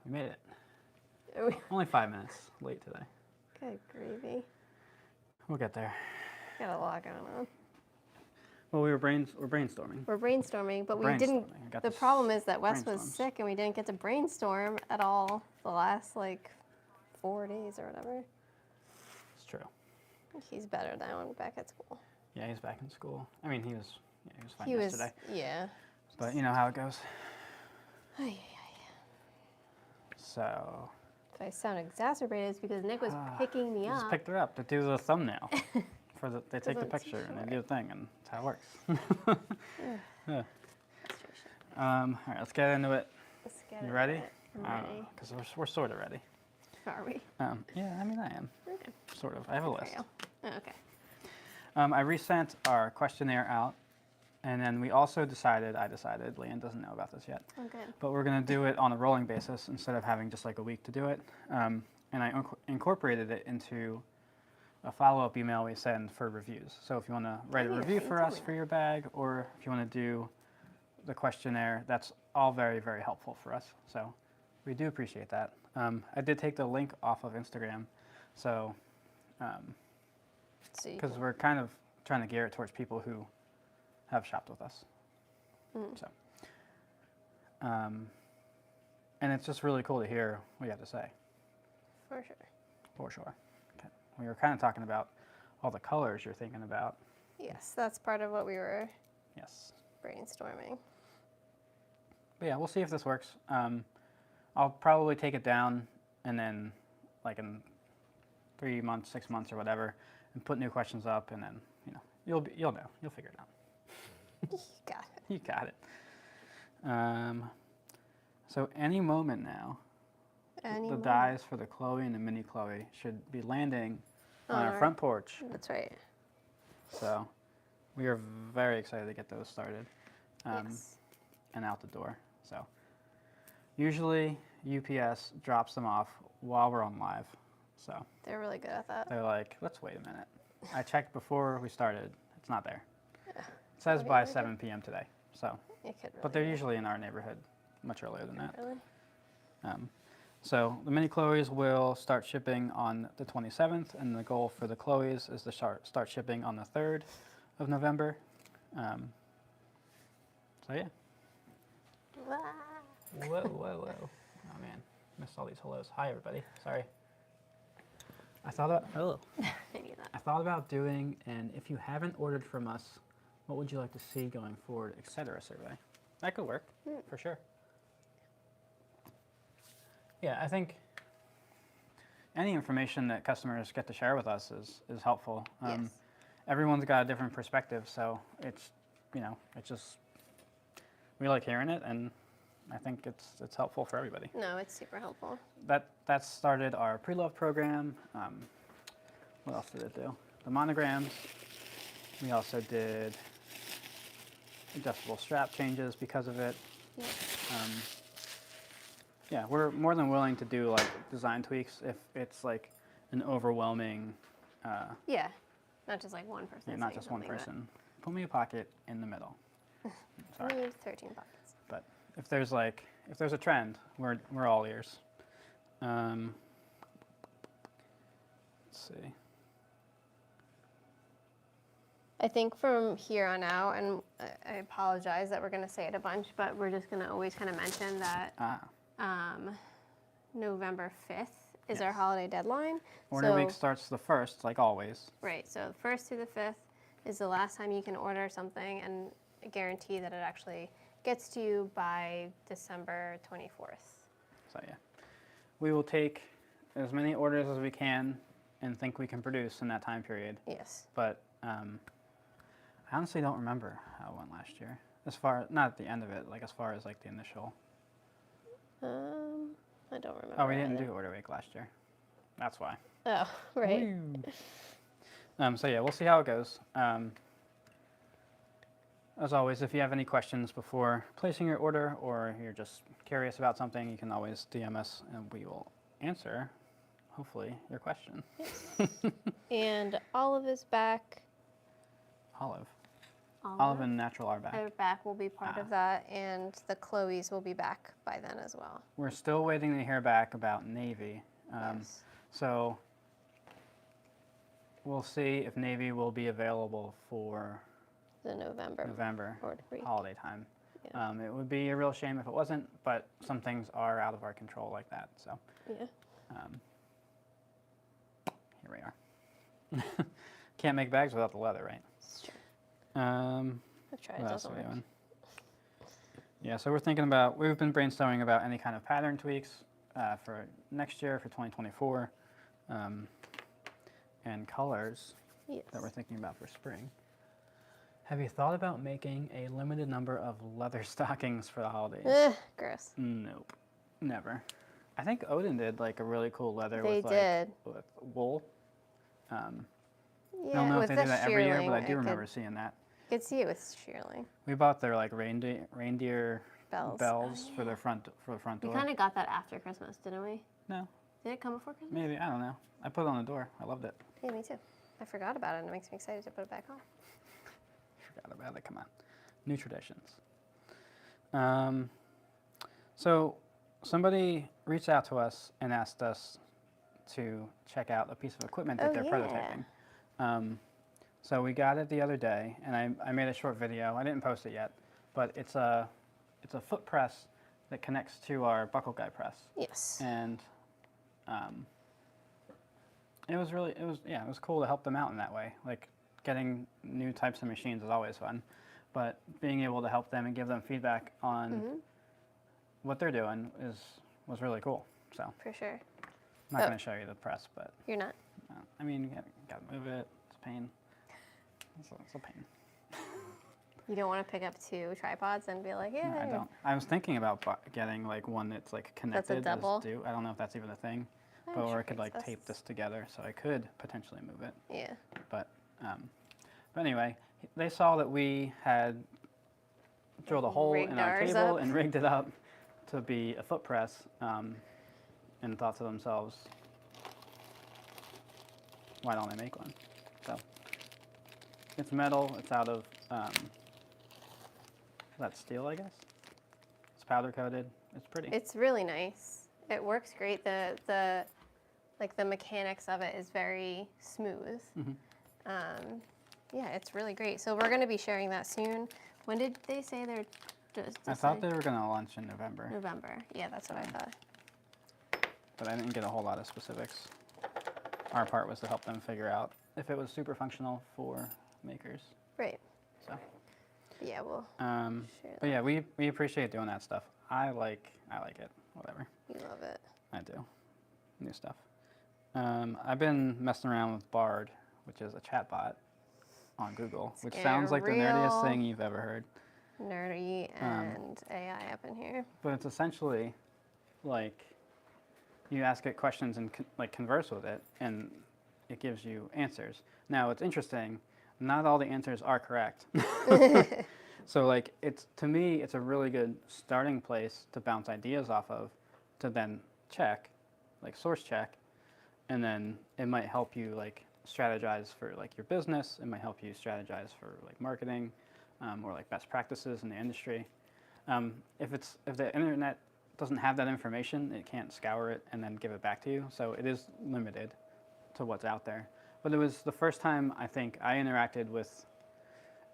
We made it. Only 5 minutes late today. Good gravy. We'll get there. Got a lot going on. Well, we're brainstorming. We're brainstorming, but we didn't. The problem is that Wes was sick and we didn't get to brainstorm at all the last like 4 days or whatever. It's true. He's better now, back at school. Yeah, he's back in school. I mean, he was fine yesterday. Yeah. But you know how it goes. Ay, ay, ay. So. If I sound exacerbated, it's because Nick was picking me up. Just picked her up to do the thumbnail. They take the picture and they do the thing, and that's how it works. Yeah. All right, let's get into it. You ready? I'm ready. Because we're sort of ready. Are we? Yeah, I mean, I am. Okay. Sort of. I have a list. Oh, okay. I resent our questionnaire out, and then we also decided, Leanne doesn't know about this yet, Oh, good. but we're going to do it on a rolling basis instead of having just like a week to do it. And I incorporated it into a follow-up email we send for reviews. So if you want to write a review for us for your bag, or if you want to do the questionnaire, that's all very, very helpful for us. So we do appreciate that. I did take the link off of Instagram, so because we're kind of trying to gear it towards people who have shopped with us. So, and it's just really cool to hear what you have to say. For sure. For sure. Okay. We were kind of talking about all the colors you're thinking about. Yes, that's part of what we were brainstorming. But yeah, we'll see if this works. I'll probably take it down and then, like in 3 months, 6 months, or whatever, and put new questions up, and then you'll know, you'll figure it out. You got it. You got it. So any moment now, the dies for the Chloe and the mini Chloe should be landing on our front porch. That's right. So we are very excited to get those started Yes. and out the door. So usually UPS drops them off while we're on live. So They're really good at that. they're like, let's wait a minute. I checked before we started. It's not there. It says by 7 p.m. today. So, but they're usually in our neighborhood much earlier than that. Really? So the mini Chloes will start shipping on the 27th, and the goal for the Chloes is to start shipping on the 3rd of November. So yeah. Wow. Whoa, whoa, whoa. Oh man, missed all these hellos. Hi everybody, sorry. I thought about doing an if you haven't ordered from us, what would you like to see going forward, etc. survey. That could work, for sure. Yeah, I think any information that customers get to share with us is helpful. Yes. Everyone's got a different perspective, so it's just, we like hearing it, and I think it's helpful for everybody. No, it's super helpful. That started our pre-love program. What else did it do? The monograms. We also did adjustable strap changes because of it. Yeah. Yeah, we're more than willing to do like design tweaks if it's like an overwhelming. Yeah, not just like one person. Yeah, not just one person. Put me a pocket in the middle. Sorry. We need 13 pockets. But if there's a trend, we're all ears. Let's see. I think from here on out, and I apologize that we're going to say it a bunch, but we're just going to always kind of mention that November 5th is our holiday deadline. Order week starts the 1st, like always. Right, so the 1st through the 5th is the last time you can order something and guarantee that it actually gets to you by December 24th. So yeah, we will take as many orders as we can and think we can produce in that time period. Yes. But I honestly don't remember how it went last year. As far, not at the end of it, like as far as like the initial. I don't remember. Oh, we didn't do order week last year. That's why. Oh, right. So yeah, we'll see how it goes. As always, if you have any questions before placing your order, or you're just curious about something, you can always DM us and we will answer, hopefully, your question. Yes. And Olive is back. Olive. Olive and natural are back. Their back will be part of that, and the Chloe's will be back by then as well. We're still waiting to hear back about navy. Yes. So we'll see if navy will be available for The November order week. holiday time. Yeah. It would be a real shame if it wasn't, but some things are out of our control like that. So Yeah. here we are. Can't make bags without the leather, right? It's true. Um, I've tried. It what else doesn't are we work. doing? Yeah, so we're thinking about, we've been brainstorming about any kind of pattern tweaks for next year, for 2024, and colors Yes. that we're thinking about for spring. Have you thought about making a limited number of leather stockings for the holidays? Ugh, gross. Nope, never. I think Odin did like a really cool leather They with like did. with wool. I Yeah, don't know if with they the do that every year, but I shearling, do remember seeing that. I could see it with shearling We bought their like reindeer bells. bells Oh, for yeah. the front We door. kind of got that after Christmas, didn't we? No, Did it come before Christmas? maybe, I don't know. I put it on the door. I loved it. Yeah, me too. I forgot about it, and it makes me excited to put it back on. Forgot about it. Come on, new traditions. So somebody reached out to us and asked us to check out a piece of equipment that Oh, they're yeah. prototyping. So we got it the other day, and I made a short video. I didn't post it yet, but it's a foot press that connects to our buckle guy press, Yes. and it was cool to help them out in that way. Like getting new types of machines is always fun, but being able to help them and give them feedback on what they're doing was really cool. So I'm For sure. not Oh. going to show you the press, but You're not. I mean, you got to move it. It's a pain. It's a pain. You don't want to pick up 2 tripods and be like, yeah. No, I don't. I was thinking about getting like one that's like connected. double? I don't know if that's even a thing, I'm but or sure I could like tape exists. this together, so I could potentially move it. Yeah. But anyway, they saw that we had drilled a hole Rigged in our ours table up. and rigged it up to be a foot press, and thought to themselves, why don't I make one? So it's metal. It's out of that's steel, I guess. It's powder coated. It's pretty. It's really nice. It works great. The mechanics of it is very smooth. Yeah, it's really great. So we're going to be sharing that soon. When did they say they're I thought they were going to launch in November, November. Yeah, that's what I thought. but I didn't get a whole lot of specifics. Our part was to help them figure out if it was super functional for makers. Right. So, Yeah, we'll share but yeah, we appreciate doing that stuff. I like it. Whatever. You love it. I do. New stuff. I've been messing around with Bard, which is a chatbot on Google, which getting sounds like the nerdiest real. thing you've ever heard. Nerdy and AI up in here. But it's essentially like you ask it questions and converse with it, and it gives you answers. Now, it's interesting. Not all the answers are correct. So like to me, it's a really good starting place to bounce ideas off of, to then check, like source check, and then it might help you like strategize for like your business. It might help you strategize for like marketing, or like best practices in the industry. If the internet doesn't have that information, it can't scour it and then give it back to you. So it is limited to what's out there. But it was the first time I think I interacted with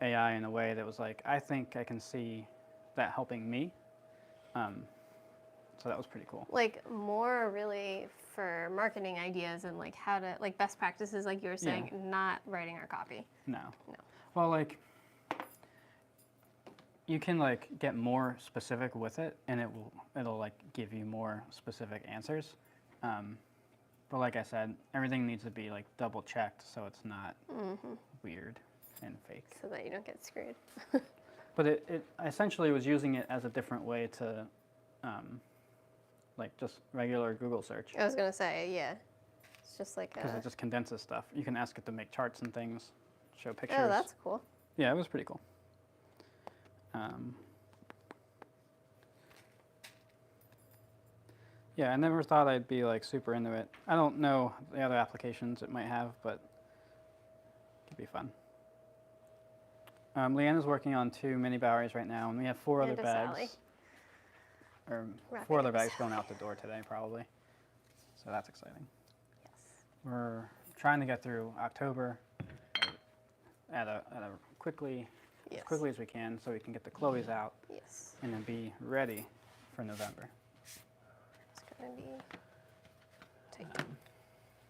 AI in a way that was like, I think I can see that helping me. So that was pretty cool. Like more really for marketing ideas and like how to like best practices, like you were saying, not writing our copy. No. No. Well, like you can like get more specific with it, and it'll like give you more specific answers. But like I said, everything needs to be like double checked so it's not weird and fake. So that you don't get screwed. But it essentially was using it as a different way to, like just regular Google search. I was gonna say, yeah. It's just like Because it just condenses stuff. You can ask it to make charts and things, show pictures. oh, that's cool. Yeah, it was pretty cool. Yeah, I never thought I'd be like super into it. I don't know the other applications it might have, but it could be fun. Leanna's working on 2 mini Boweries right now, and we have 4 other And a bags. Sally. Or Wrapping 4 other up bags Sally. going out the door today, probably. So that's exciting. Yes. We're trying to get through October at a Yes. as quickly as we can, so we can get the Chloe's out Yes. and then be ready for November. It's gonna be tight.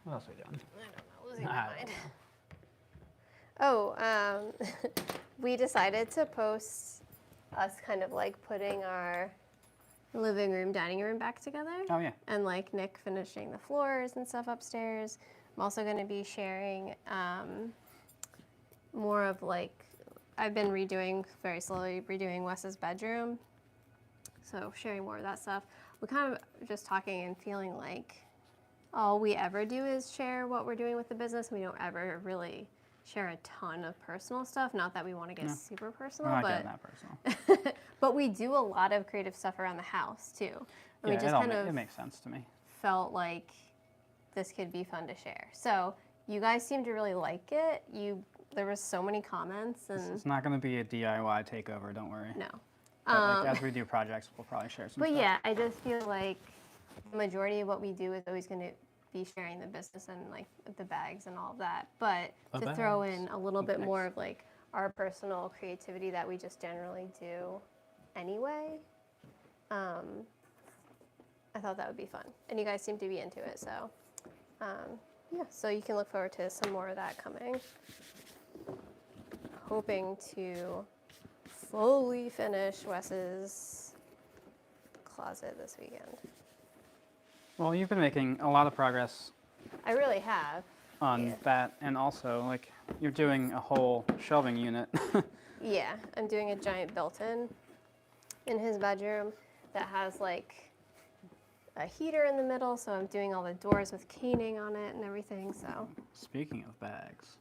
What else are we doing? I don't know. Losing my I mind. don't Oh, we decided to post us kind of like putting our living room, dining room back together. Oh yeah. And like Nick finishing the floors and stuff upstairs. I'm also going to be sharing more of like, I've been very slowly redoing Wes's bedroom. So sharing more of that stuff. We're kind of just talking and feeling like all we ever do is share what we're doing with the business. We don't ever really share a ton of personal stuff. Not that we want to get No. super We're personal, not but getting that personal. but we do a lot of creative stuff around the house too. And we just kind of it makes sense to me. felt like this could be fun to share. So you guys seem to really like it. There was so many comments and It's not going to be a DIY takeover, don't worry. no. But like, as we do projects, we'll probably share some But stuff. yeah, I just feel like the majority of what we do is always going to be sharing the business and like the bags and all of that. But The to throw bags. in a little bit Okay. more of like our personal creativity that we just generally do anyway, I thought that would be fun. And you guys seem to be into it, so yeah. So you can look forward to some more of that coming. Hoping to fully finish Wes's closet this weekend. Well, you've been making a lot of progress I really have. on Yeah. that, and also like you're doing a whole shelving unit. Yeah, I'm doing a giant built-in in his bedroom that has like a heater in the middle, so I'm doing all the doors with caning on it and everything, so. Speaking of bags,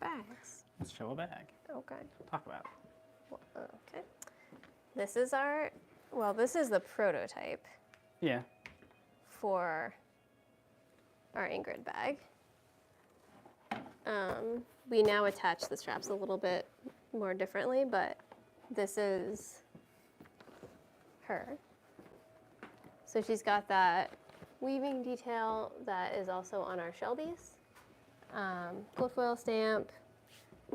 Bags. let's show a bag. Okay. Talk about it. Okay. This is the prototype Yeah. for our Ingrid bag. We now attach the straps a little bit more differently, but this is her. So she's got that weaving detail that is also on our Shelby's. Gold foil stamp.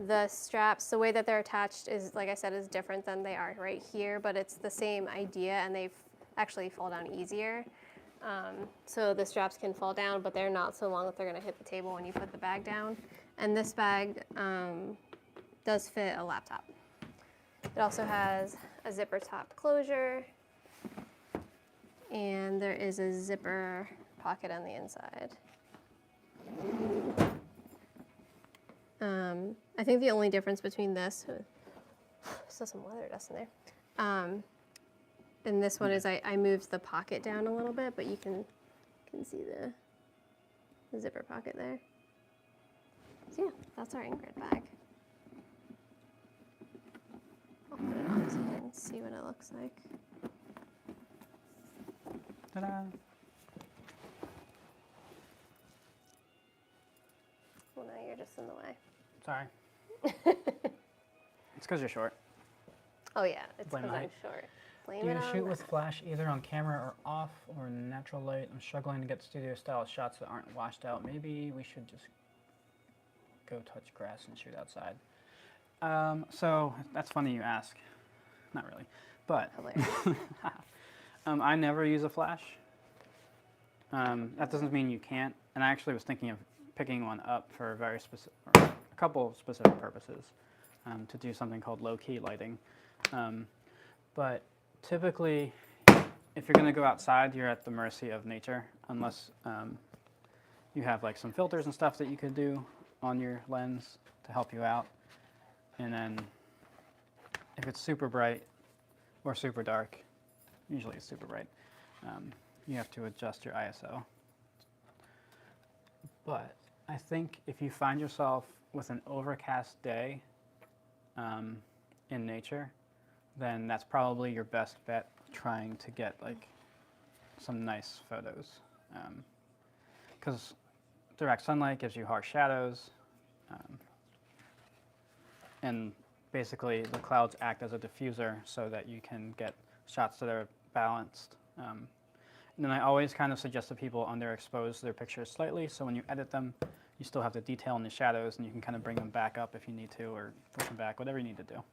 The straps, the way that they're attached is, like I said, is different than they are right here, but it's the same idea, and they actually fall down easier. So the straps can fall down, but they're not so long that they're going to hit the table when you put the bag down. And this bag does fit a laptop. It also has a zipper top closure, and there is a zipper pocket on the inside. I think the only difference between this, still some leather dust in there, and this one is I moved the pocket down a little bit, but you can see the zipper pocket there. So yeah, that's our Ingrid bag. I'll put it on so you can see what it looks like. Ta-da! Well, now you're just in the way. Sorry. It's because you're short. Oh yeah, it's Blame because I'm height. short. Do Blame you it on shoot with that. flash either on camera or off or natural light? I'm struggling to get studio style shots that aren't washed out. Maybe we should just go touch grass and shoot outside. So that's funny you ask. Not really, but Hilarious. I never use a flash. That doesn't mean you can't. And I actually was thinking of picking one up for a very specific, a couple of specific purposes, to do something called low-key lighting. But typically, if you're going to go outside, you're at the mercy of nature, unless you have like some filters and stuff that you could do on your lens to help you out. And then if it's super bright or super dark, usually it's super bright, you have to adjust your ISO. But I think if you find yourself with an overcast day in nature, then that's probably your best bet trying to get like some nice photos. Because direct sunlight gives you harsh shadows, and basically the clouds act as a diffuser so that you can get shots that are balanced. And then I always kind of suggest to people underexpose their pictures slightly, so when you edit them, you still have the detail in the shadows, and you can kind of bring them back up if you need to, or push them back, whatever you need to do.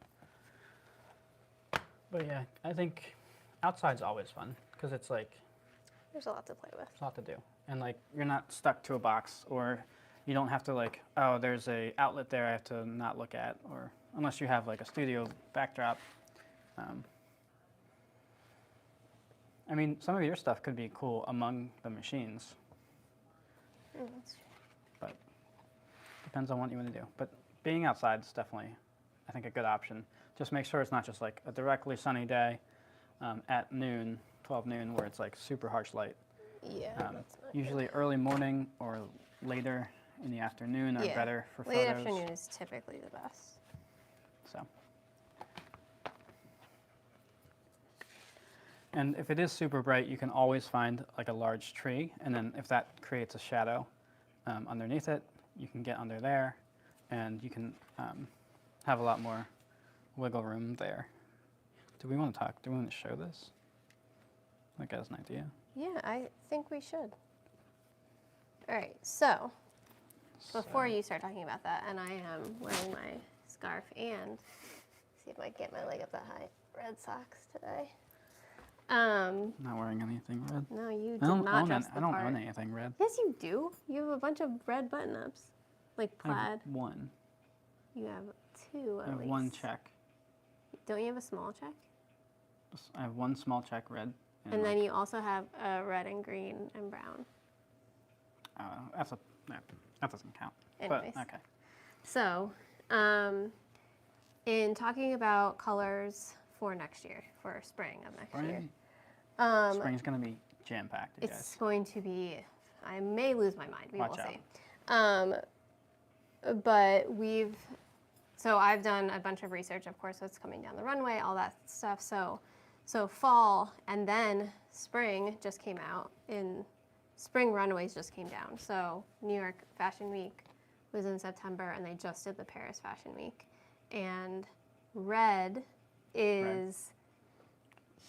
But yeah, I think outside's always fun, because it's like, There's a lot to play with. there's a lot to do. And like, you're not stuck to a box, or you don't have to like, oh, there's a outlet there I have to not look at, or unless you have like a studio backdrop. I mean, some of your stuff could be cool among the machines, That's true. but depends on what you want to do. But being outside is definitely, I think, a good option. Just make sure it's not just like a directly sunny day at noon, 12 noon, where it's like super harsh light. Yeah, that's not Usually early morning or later in the afternoon are Yeah. better for Late photos. afternoon is typically the best. So. And if it is super bright, you can always find like a large tree, and then if that creates a shadow underneath it, you can get under there, and you can have a lot more wiggle room there. Do we want to talk? Do we want to show this? Like as an idea? Yeah, I think we should. All right, so before you start talking about that, and I am wearing my scarf and see if I get my leg up that high. Red socks today. Not wearing anything red. No, you did I don't not own dress it. the I don't part. own anything red. Yes, you do. You have a bunch of red button-ups, like I have plaid. one. You have two I at have least. one check. Don't you have a small check? I have one small check red. And then you also have a red and green and brown. That doesn't count. Anyways. But okay. So, in talking about colors for next year, for spring of next year, Spring's gonna be jam packed, you it's guys. going to be. I may lose my mind. We Watch will out. see. But so I've done a bunch of research, of course, what's coming down the runway, all that stuff. So fall and then spring just came out. Spring runways just came down. So New York Fashion Week was in September, and they just did the Paris Fashion Week. And red is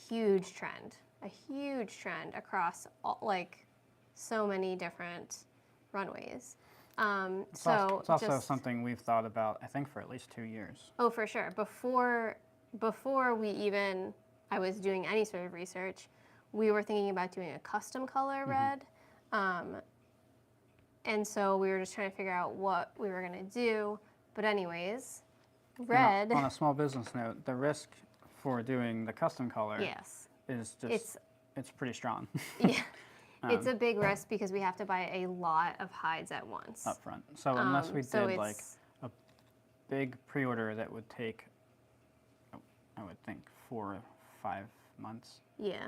huge trend, a huge trend across like so many different runways. It's also something we've thought about, I think, for at least 2 years. Oh, for sure. Before I was doing any sort of research, we were thinking about doing a custom color red. And so we were just trying to figure out what we were going to do. But anyways, red. On a small business note, the risk for doing the custom color Yes. is just, it's pretty strong Yeah. It's a big risk because we have to buy a lot of hides at once. up front. So unless we so did like it's- a big pre-order that would take, I would think, 4 or 5 months, Yeah.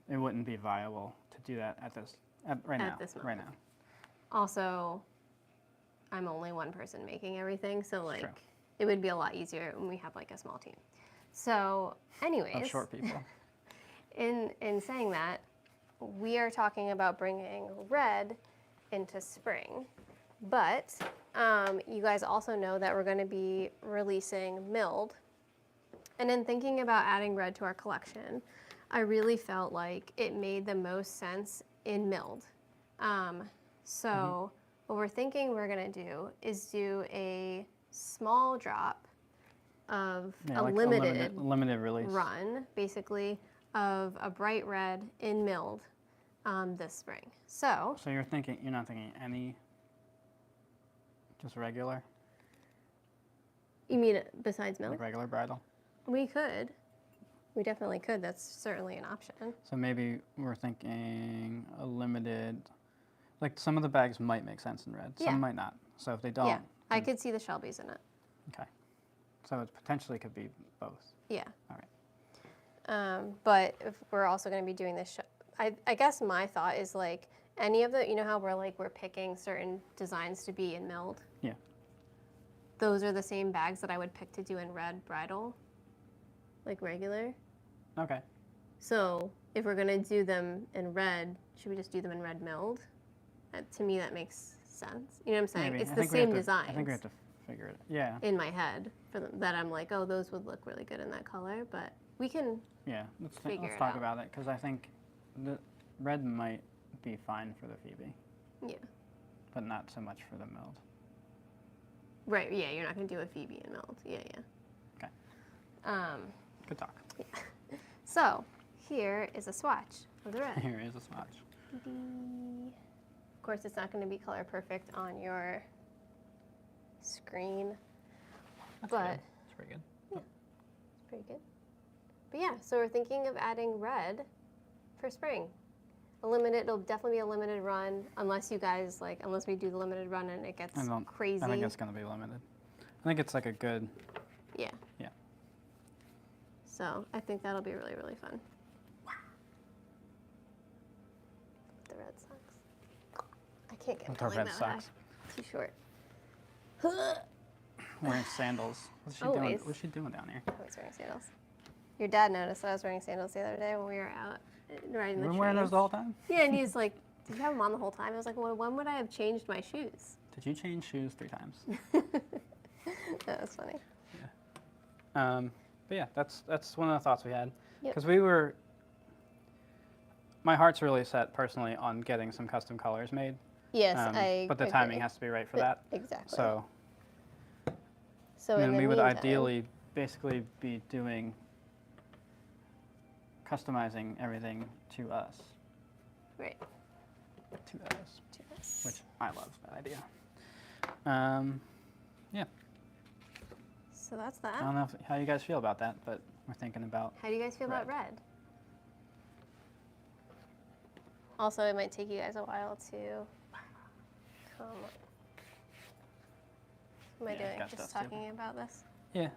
it wouldn't be viable to do that right now. this Right moment. now. Also, I'm only one person making everything, so like True. it would be a lot easier when we have like a small team. So, anyways, Of short people. in saying that, we are talking about bringing red into spring, but you guys also know that we're going to be releasing milled. And in thinking about adding red to our collection, I really felt like it made the most sense in milled. So what we're thinking we're going to do is do a small drop of Yeah, a like limited release. run, basically, of a bright red in milled this spring. So So you're not thinking any, just regular, you mean besides milled? like regular bridal? We could. We definitely could. That's certainly an option. So maybe we're thinking a limited, like some of the bags might make sense in red, Yeah. some might not. So if they don't, Yeah, I could see the Shelbys in it. okay. So it potentially could be both. Yeah. All right. But if we're also going to be doing this, I guess my thought is like any of the, you know how we're picking certain designs to be in milled? Yeah. Those are the same bags that I would pick to do in red bridal, like regular. Okay. So if we're going to do them in red, should we just do them in red milled? To me, that makes sense. You know what I'm saying? Maybe. It's I the think we have same to- designs I think we have to figure it. Yeah. in my head for them that I'm like, oh, those would look really good in that color, but we can. Yeah, Figure let's it talk out. about it because I think the red might be fine for the Phoebe, Yeah. but not so much for the milled. Right. Yeah. You're not gonna do a Phoebe and milled. Yeah. Okay. Yeah. Good talk. So here is a swatch of the red. Here is a swatch. Of course, it's not going to be color perfect on your screen, That's but good. It's pretty good. it's pretty good. But yeah, so we're thinking of adding red for spring. It'll definitely be a limited run unless you guys unless we do the limited run and it gets crazy. I think it's going to be limited. I think it's like a good. Yeah. Yeah. So I think that'll be really, really fun. Wow. The red socks. I can't get With it our like red that socks. high. Too short. Wearing sandals. What's she doing? Always. What's she doing down here? Always wearing sandals. Your dad noticed that I was wearing sandals the other day when we were out riding the You've been train. wearing those the whole time? Yeah, and he's like, "Did you have them on the whole time?" I was like, "Well, when would I have changed my shoes?" Did you change shoes 3 times? That was funny. But yeah, that's one of the thoughts we had. Yep. Because my heart's really set personally on getting some custom colors made. Yes, But the timing has to be right for that. Exactly. So So in then the we would meantime- ideally basically be customizing everything to us. Right. To us. To us. Which I love that idea. Yeah. So that's I that. don't know how you guys feel about that, but we're thinking about. How do you guys feel about red? Also, it might take you guys a while to come. What am I Yeah, doing? got Just stuff too. talking about this? Yeah.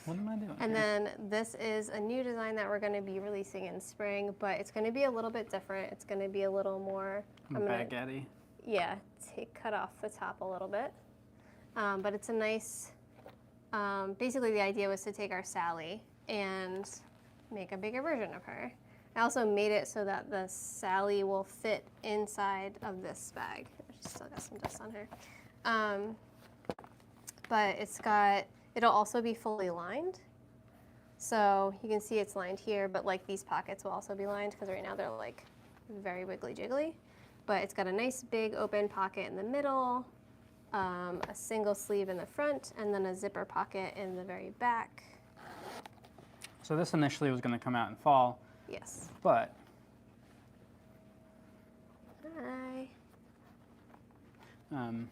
What am I doing? And here? then this is a new design that we're going to be releasing in spring, but it's going to be a little bit different. It's going to be a little more. Baguette-y. Yeah, cut off the top a little bit. But it's a nice. Basically, the idea was to take our Sally and make a bigger version of her. I also made it so that the Sally will fit inside of this bag. She's still got some dust on her. But it'll also be fully lined. So you can see it's lined here, but like these pockets will also be lined because right now they're like very wiggly jiggly. But it's got a nice big open pocket in the middle, a single sleeve in the front, and then a zipper pocket in the very back. So this initially was going to come out in fall, Yes. but Hi. then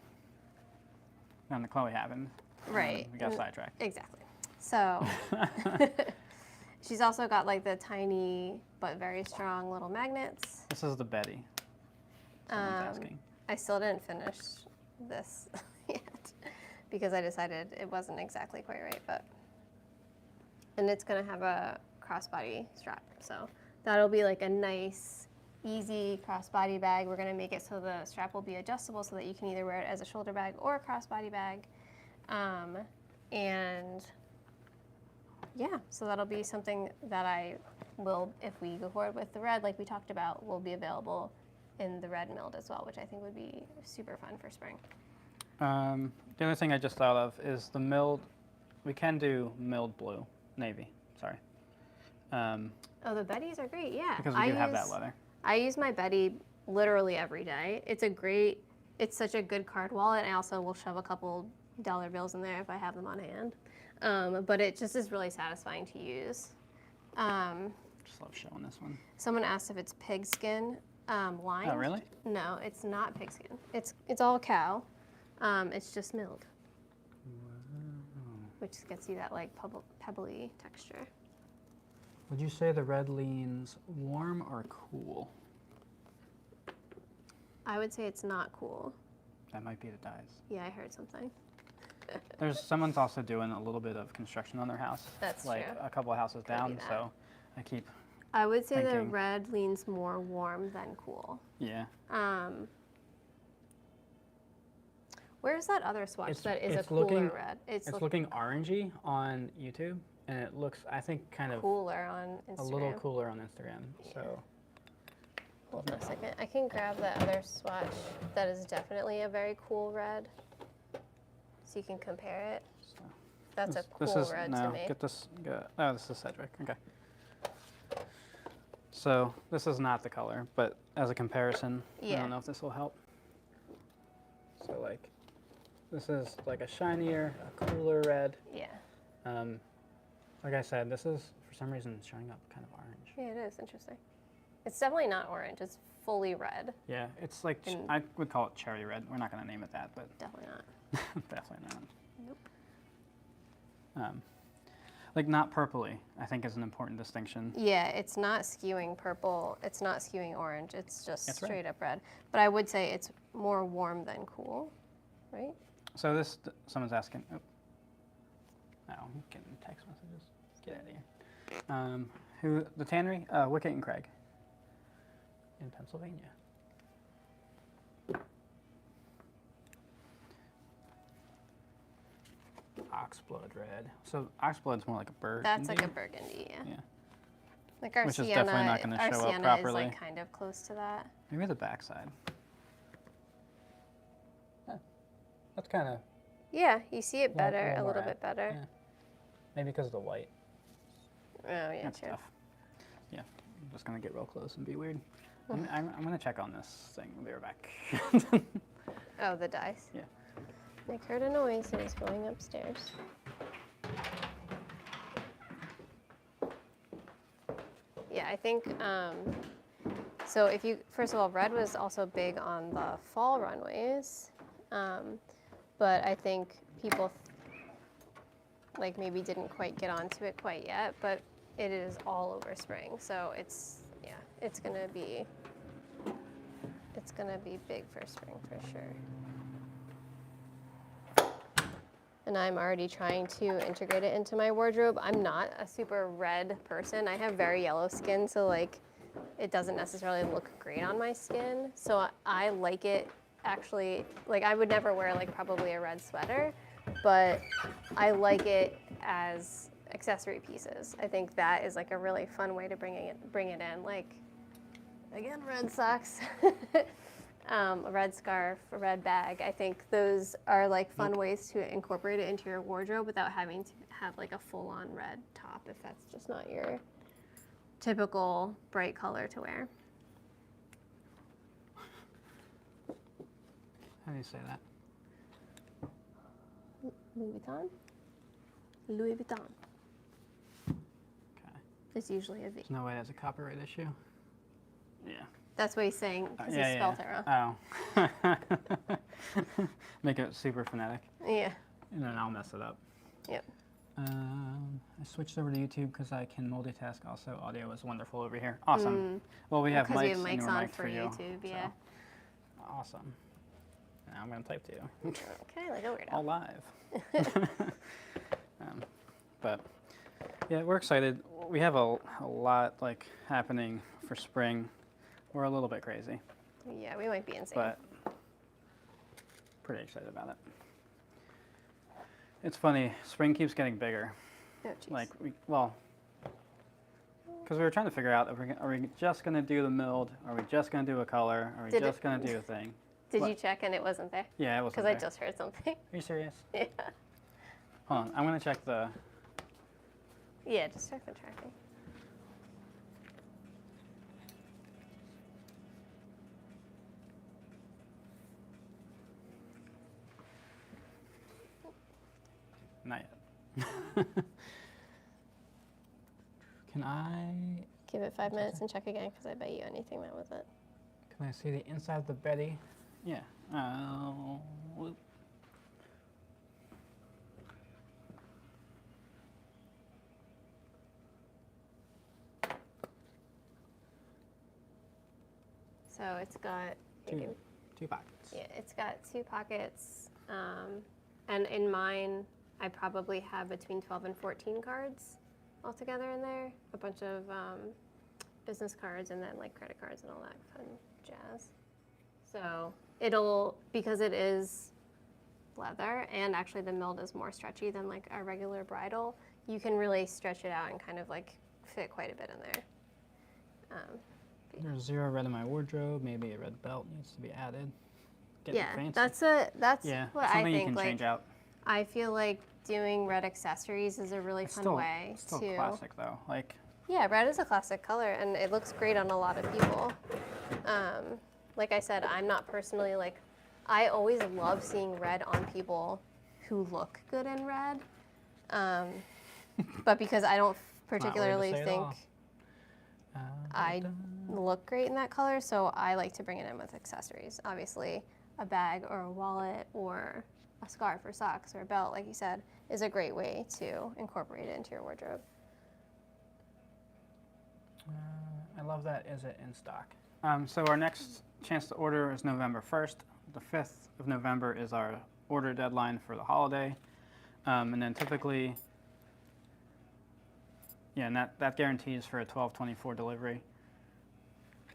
the Chloe happened. Right. We got sidetracked. Exactly. So she's also got like the tiny but very strong little magnets. This is the Betty. Someone's asking. I still didn't finish this yet because I decided it wasn't exactly quite right, and it's gonna have a crossbody strap, so that'll be like a nice, easy crossbody bag. We're gonna make it so the strap will be adjustable so that you can either wear it as a shoulder bag or a crossbody bag, and yeah, so that'll be something that I will, if we go forward with the red, like we talked about, will be available in the red milled as well, which I think would be super fun for spring. The other thing I just thought of is the milled. We can do milled blue, navy. Sorry. Oh, the Bettys are great, yeah. Because we do have that leather. I use my Betty literally every day. It's such a good card wallet. I also will shove a couple dollar bills in there if I have them on hand. But it just is really satisfying to use. Just love showing this one. Someone asked if it's pigskin lined. Oh, really? No, it's not pigskin. It's all cow. It's just milled. Which gets you that like pebbly texture. Would you say the red leans warm or cool? I would say it's not cool. That might be the dyes. Yeah, I heard something. Someone's also doing a little bit of construction on their house. That's like true. a couple of houses Could be down, that. so I keep. I would say the thinking. red leans more warm than cool. Yeah. Where's that other swatch that is a it's cooler looking- red? It's looking orangey on YouTube, and it looks, I think, kind of cooler on Instagram. a little cooler on Instagram. So Hold on a second. I can grab that other swatch that is definitely a very cool red, so you can compare it. That's a This cool is, red no, to me. get this, oh, this is Cedric, okay. So this is not the color, but as a comparison, I Yeah. don't know if this will help. So like, this is like a shinier, a cooler red. Yeah. Like I said, this is, for some reason, showing up kind of orange. Yeah, it is interesting. It's definitely not orange. It's fully red. Yeah, it's like, And- I would call it cherry red. We're not going to name it that, but Definitely not. definitely not. Nope. Like not purpley, I think is an important distinction. Yeah, it's not skewing purple. It's not skewing orange. It's just It's red. straight up red. But I would say it's more warm than cool, right? So this, someone's asking, oh, I'm getting text messages. Get out of here. Who, the tannery? Wicket and Craig in Pennsylvania. Oxblood red. So oxblood's more like a burgundy. That's like a burgundy, yeah. Yeah. Like our Which is sienna, definitely not gonna our show up sienna is properly. like kind of close to that. Maybe the backside. Huh. That's kind of, Yeah, you see it better, a more little red. bit better. Yeah. Maybe because of the white. Oh yeah, That's true. tough. Yeah, I'm just gonna get real close and be weird. I'm gonna check on this thing. We'll be right back. Oh, the dice. Yeah. Nick heard a noise and is going upstairs. Yeah, I think, so if you, first of all, red was also big on the fall runways, but I think people, like, maybe didn't quite get onto it quite yet, but it is all over spring, so it's, yeah, it's gonna be big for spring for sure. And I'm already trying to integrate it into my wardrobe. I'm not a super red person. I have very yellow skin, so like it doesn't necessarily look great on my skin. So I like it actually, like I would never wear like probably a red sweater, but I like it as accessory pieces. I think that is like a really fun way to bring it in. Like again, red socks. A red scarf, a red bag. I think those are like fun ways to incorporate it into your wardrobe without having to have like a full-on red top if that's just not your typical bright color to wear. How do you say that? Louis Vuitton? Louis Vuitton. Okay. It's usually a V. There's no way that's a copyright issue. Yeah. That's what he's saying because he spelled it wrong. Oh. Make it super phonetic, Yeah. and then I'll mess it up. Yep. I switched over to YouTube because I can multitask. Also, audio is wonderful over here. Awesome. Well, we have Because mics, we have and mics we're on mic'd for you. YouTube, yeah. So, awesome. Now I'm gonna type to you. Okay, like a weirdo. All live. But yeah, we're excited. We have a lot like happening for spring. We're a little bit crazy, Yeah, we might be insane. but pretty excited about it. It's funny, spring keeps getting bigger. Oh, jeez. Like, because we were trying to figure out, are we just going to do the milled? Are we just going to do a color? Are we Did just it- going to do a thing? Did what? you check and it wasn't there? Yeah, it wasn't Because there. I just heard something. Are you serious? Yeah. Hold on, I'm going to check the... Yeah, just check the tracking. Not yet. Can I... Give it 5 minutes and check again because I bet you anything that was it. Can I see the inside of the Betty? Yeah. Whoop. So it's got, Two pockets. yeah, it's got 2 pockets. And in mine, I probably have between 12 and 14 cards altogether in there. A bunch of business cards and then like credit cards and all that fun jazz. So it'll, because it is leather and actually the milled is more stretchy than like a regular bridle, you can really stretch it out and kind of like fit quite a bit in there. There's 0 red in my wardrobe. Maybe a red belt needs to be added. Getting Yeah, fancy. that's Yeah, what I something you think. can Like, change out. I feel like doing red accessories is a really It's fun way still to. classic though. Like, Yeah, red is a classic color, and it looks great on a lot of people. Like I said, I'm not personally like. I always love seeing red on people who look good in red, but because I don't particularly think I look great in that color, so I like to bring it in with accessories. Obviously, a bag or a wallet or a scarf or socks or a belt, like you said, is a great way to incorporate it into your wardrobe. I love that. Is it in stock? So our next chance to order is November 1st. The 5th of November is our order deadline for the holiday. And then typically, yeah, and that guarantees for a 12/24 delivery.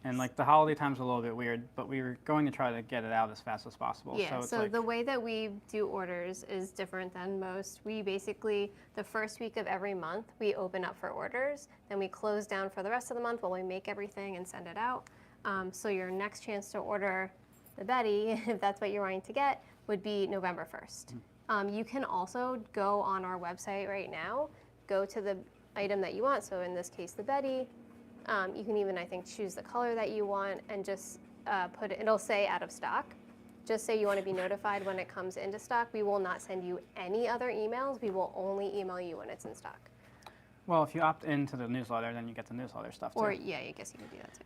And like the holiday time's a little bit weird, but we were going to try to get it out as fast as possible. Yeah, it's so like, the way that we do orders is different than most. We basically, the first week of every month, we open up for orders. Then we close down for the rest of the month while we make everything and send it out. So your next chance to order the Betty, if that's what you're wanting to get, would be November 1st. You can also go on our website right now, go to the item that you want. So in this case, the Betty. You can even, I think, choose the color that you want and just put it, it'll say out of stock. Just say you want to be notified when it comes into stock. We will not send you any other emails. We will only email you when it's in stock. well, if you opt into the newsletter, then you get the newsletter stuff too. Or, yeah, I guess you can do that too.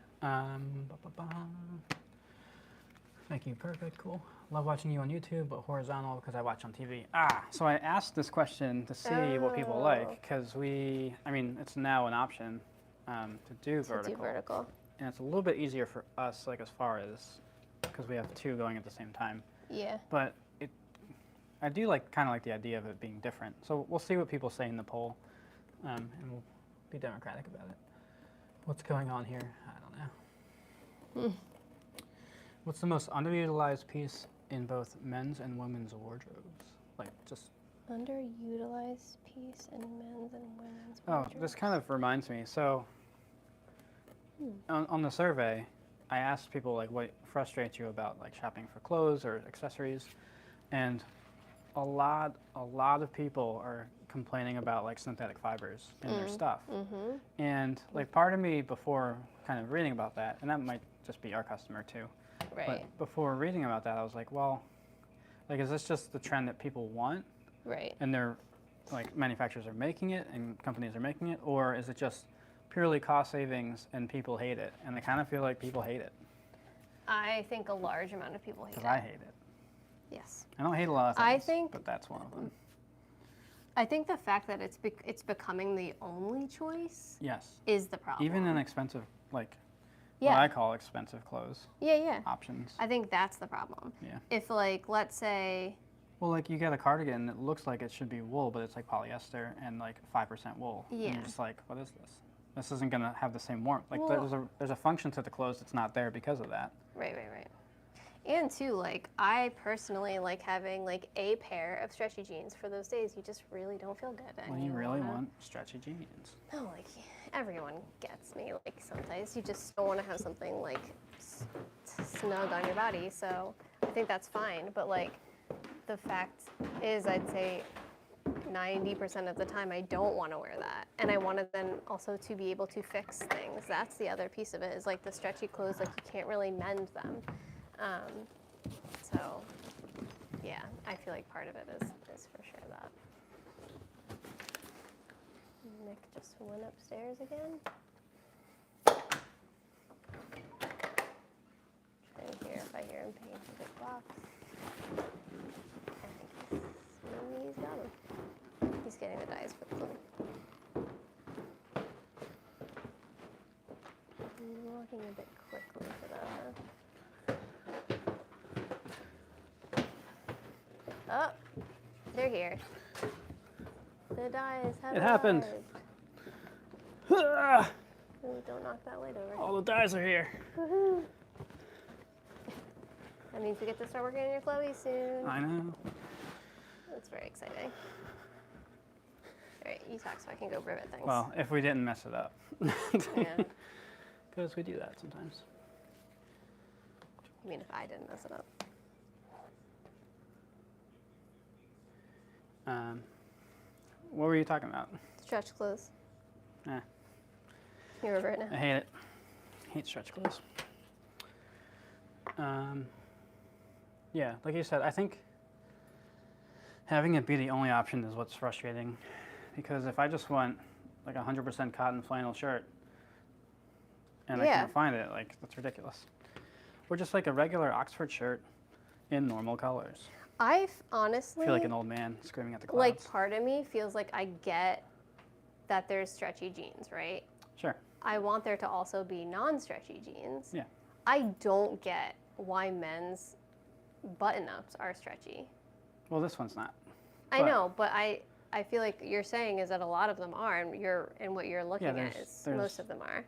Thank you, perfect, cool. Love watching you on YouTube, but horizontal because I watch on TV. So I asked this question to see what people like, because it's now an option to do vertical. And it's a little bit easier for us, like as far as, because we have two going at the same time. Yeah. But I do kind of like the idea of it being different. So we'll see what people say in the poll, and we'll be democratic about it. What's going on here? I don't know. What's the most underutilized piece in both men's and women's wardrobes? Like just Underutilized piece in men's and women's Oh, wardrobes. this kind of reminds me. So on the survey, I asked people like what frustrates you about like shopping for clothes or accessories, and a lot of people are complaining about like synthetic fibers in their stuff. And like part of me before kind of reading about that, and that might just be our customer too. Right. But before reading about that, I was like, well, like is this just the trend that people want? Right. And they're like manufacturers are making it and companies are making it, or is it just purely cost savings and people hate it? And I kind of feel like people hate it. I think a large amount of people hate it. Because I hate it. Yes. I don't hate a lot of things, but that's one of them. I think the fact that it's becoming the only choice Yes. is the problem. Even in expensive, like Yeah. what I call expensive clothes Yeah. options. I think that's the problem. Yeah. If like, let's say, Well, like you get a cardigan that looks like it should be wool, but it's like polyester and like 5% wool. And Yeah. you're just like, what is this? This isn't gonna have the same warmth. Like Well- there's a function to the clothes that's not there because of that. right. And too, like, I personally like having like a pair of stretchy jeans for those days you just really don't feel good. Well, you really want stretchy jeans. No, like, everyone gets me. Like, sometimes you just don't want to have something like snug on your body. So I think that's fine. But like, the fact is, I'd say 90% of the time I don't want to wear that, and I want to then also to be able to fix things. That's the other piece of it, is like the stretchy clothes, like you can't really mend them. So yeah, I feel like part of it is for sure that. Nick just went upstairs again. Trying to hear if I hear him paying for big box. I think he's got him. He's getting the dies for the glue. I'm walking a bit quickly for that, huh? Oh, they're here. The dies have It happened. arrived. Ah, Ooh, don't knock that light over. all the dies are here. Woohoo! That means we get to start working on your Chloe soon. I know. That's very exciting. All right, you talk so I can go rivet things. Well, if we didn't mess it up. Yeah. Because we do that sometimes. I mean, if I didn't mess it up. What were you talking about? Stretch clothes. Eh, You're over it now. I hate it. Hate stretch clothes. Yeah, like you said, I think having it be the only option is what's frustrating. Because if I just want like 100% cotton flannel shirt and I Yeah. can't find it, like that's ridiculous. Or just like a regular Oxford shirt in normal colors. I I honestly feel like an old man screaming at the clouds. like part of me feels like I get that there's stretchy jeans, right? Sure. I want there to also be non-stretchy jeans. Yeah. I don't get why men's button-ups are stretchy. Well, this one's not. I But- know, but I feel like you're saying is that a lot of them are, and what you're looking at there's- is most of them are.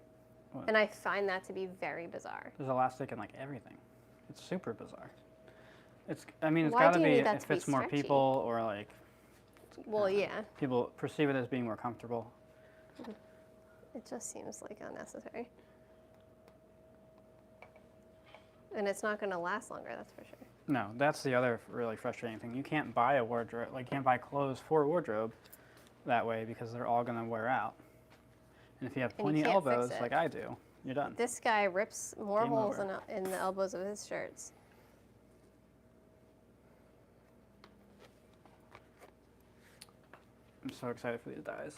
What? And I find that to be very bizarre. There's elastic in like everything. It's super bizarre. I mean, it's Why got do to you be need that if to be it's more stretchy? people or like Well, yeah, people perceive it as being more comfortable. it just seems like unnecessary. And it's not going to last longer, that's for sure. No, that's the other really frustrating thing. You can't buy a wardrobe, like you can't buy clothes for a wardrobe that way because they're all going to wear out. And if you have And you pointy can't fix elbows it. like I do, you're done. This guy rips more Game holes over. in the elbows of his shirts. I'm so excited for these dyes.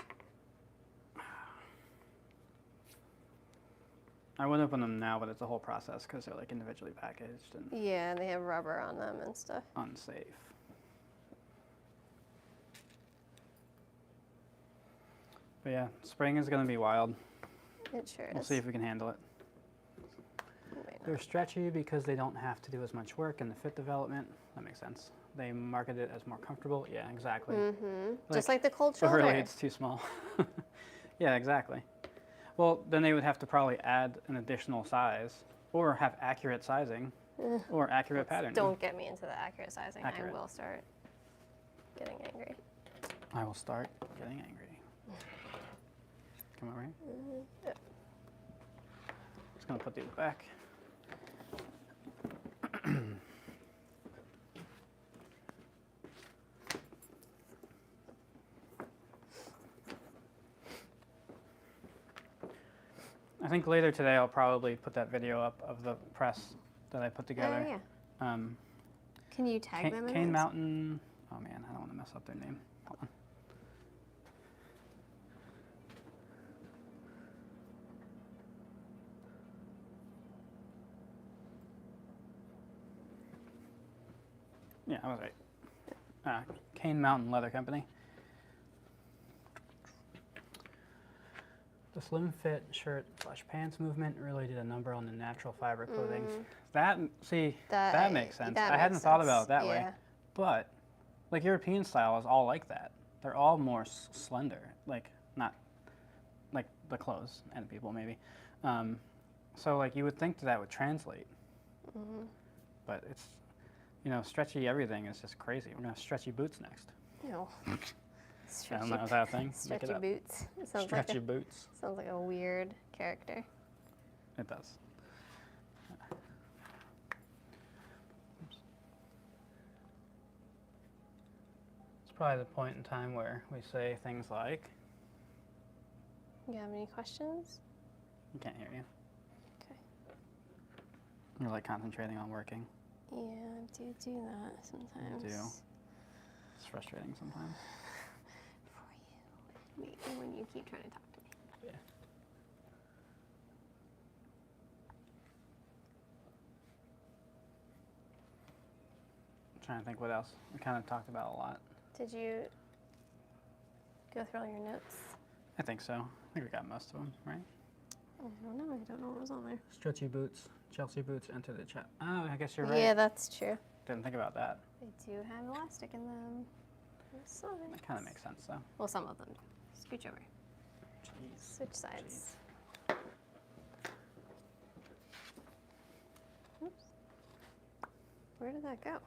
I would open them now, but it's a whole process because they're like individually packaged and Yeah, and they have rubber on them and stuff. unsafe. But yeah, spring is going to be wild. It sure We'll is. see if we can handle it. It might not. They're stretchy because they don't have to do as much work in the fit development. That makes sense. They market it as more comfortable. Yeah, exactly. Just like the cold But shoulder. really, it's too small. Yeah, exactly. Well, then they would have to probably add an additional size or have accurate sizing or accurate patterning. Don't get me into the accurate sizing. Accurate. I will start getting angry. I will start getting angry. Come over here. Yeah. Just going to put these back. I think later today I'll probably put that video up of the press that I put together. Oh, yeah. Can you tag them in Cane this? Mountain. Oh man, I don't want to mess up their name. Hold on. Yeah, I was right. Cane Mountain Leather Company. The slim fit shirt / pants movement really did a number on the natural fiber clothing. That makes sense. That I hadn't makes thought sense. about it that way. Yeah. But like European style is all like that. They're all more slender, like not like the clothes and people maybe. So like you would think that would translate, but it's stretchy everything is just crazy. We're gonna have stretchy boots next. Ew. I don't know, is that a thing? Make it Stretchy up. boots. It sounds Stretchy like boots. sounds like a weird character. It does. It's probably the point in time where we say things like, You have any questions? I can't hear you. Okay. You're like concentrating on working. Yeah, I do that sometimes. You do. It's frustrating sometimes. For you and me, when you keep trying to talk to me. Yeah. I'm trying to think what else. We kind of talked about a lot. Did you go through all your notes? I think so. I think we got most of them, right? I don't know. I don't know what was on there. Stretchy boots, Chelsea boots, enter the chat. Oh, I guess you're right. Yeah, that's true. Didn't think about that. They do have elastic in them. That kind of makes sense, though. Well, some of them. Scooch over. Jeez. Switch sides. Oops. Where did that go?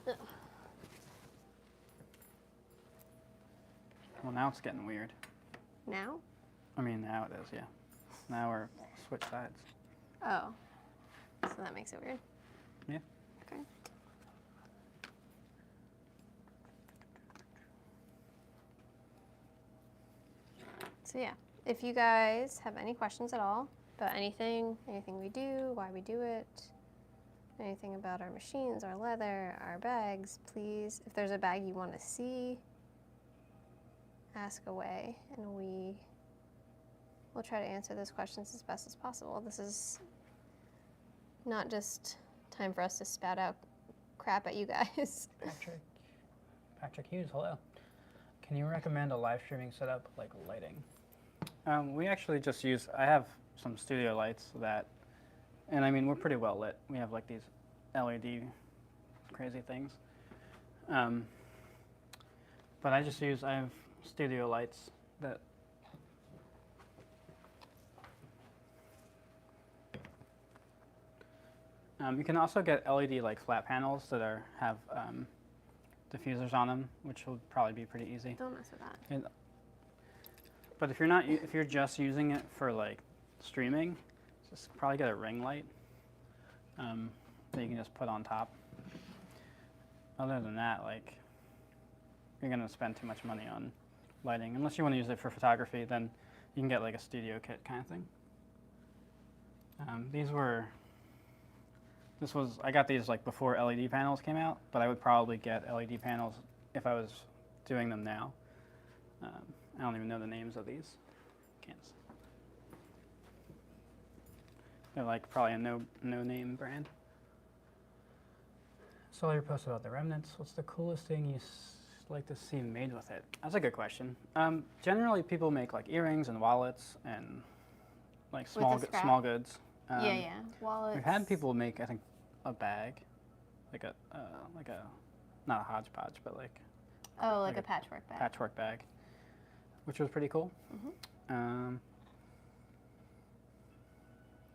Ugh. Well, now it's getting weird. Now? I mean, now it is, yeah. Now we're switch sides. Oh. So that makes it weird. Yeah. Okay. So yeah, if you guys have any questions at all about anything we do, why we do it, anything about our machines, our leather, our bags, please, if there's a bag you want to see, ask away, and we will try to answer those questions as best as possible. This is not just time for us to spat out crap at you guys. Patrick Hughes, hello. Can you recommend a live streaming setup like lighting? We actually just use, I have some studio lights that, and I mean, we're pretty well lit. We have like these LED crazy things. But I have studio lights that you can also get LED like flat panels that have diffusers on them, which will probably be pretty easy. Don't mess with that. But if you're just using it for like streaming, just probably get a ring light that you can just put on top. Other than that, like, you're gonna spend too much money on lighting. Unless you want to use it for photography, then you can get like a studio kit kind of thing. I got these like before LED panels came out, but I would probably get LED panels if I was doing them now. I don't even know the names of these. They're like probably a no name brand. Saw your post about the remnants. What's the coolest thing you like to see made with it? That's a good question. Generally, people make like earrings and wallets and like small goods. Yeah. Wallets. We've had people make, I think, a bag, like a not a hodgepodge, but like a patchwork bag. Patchwork bag, which was pretty cool. Mm-hmm.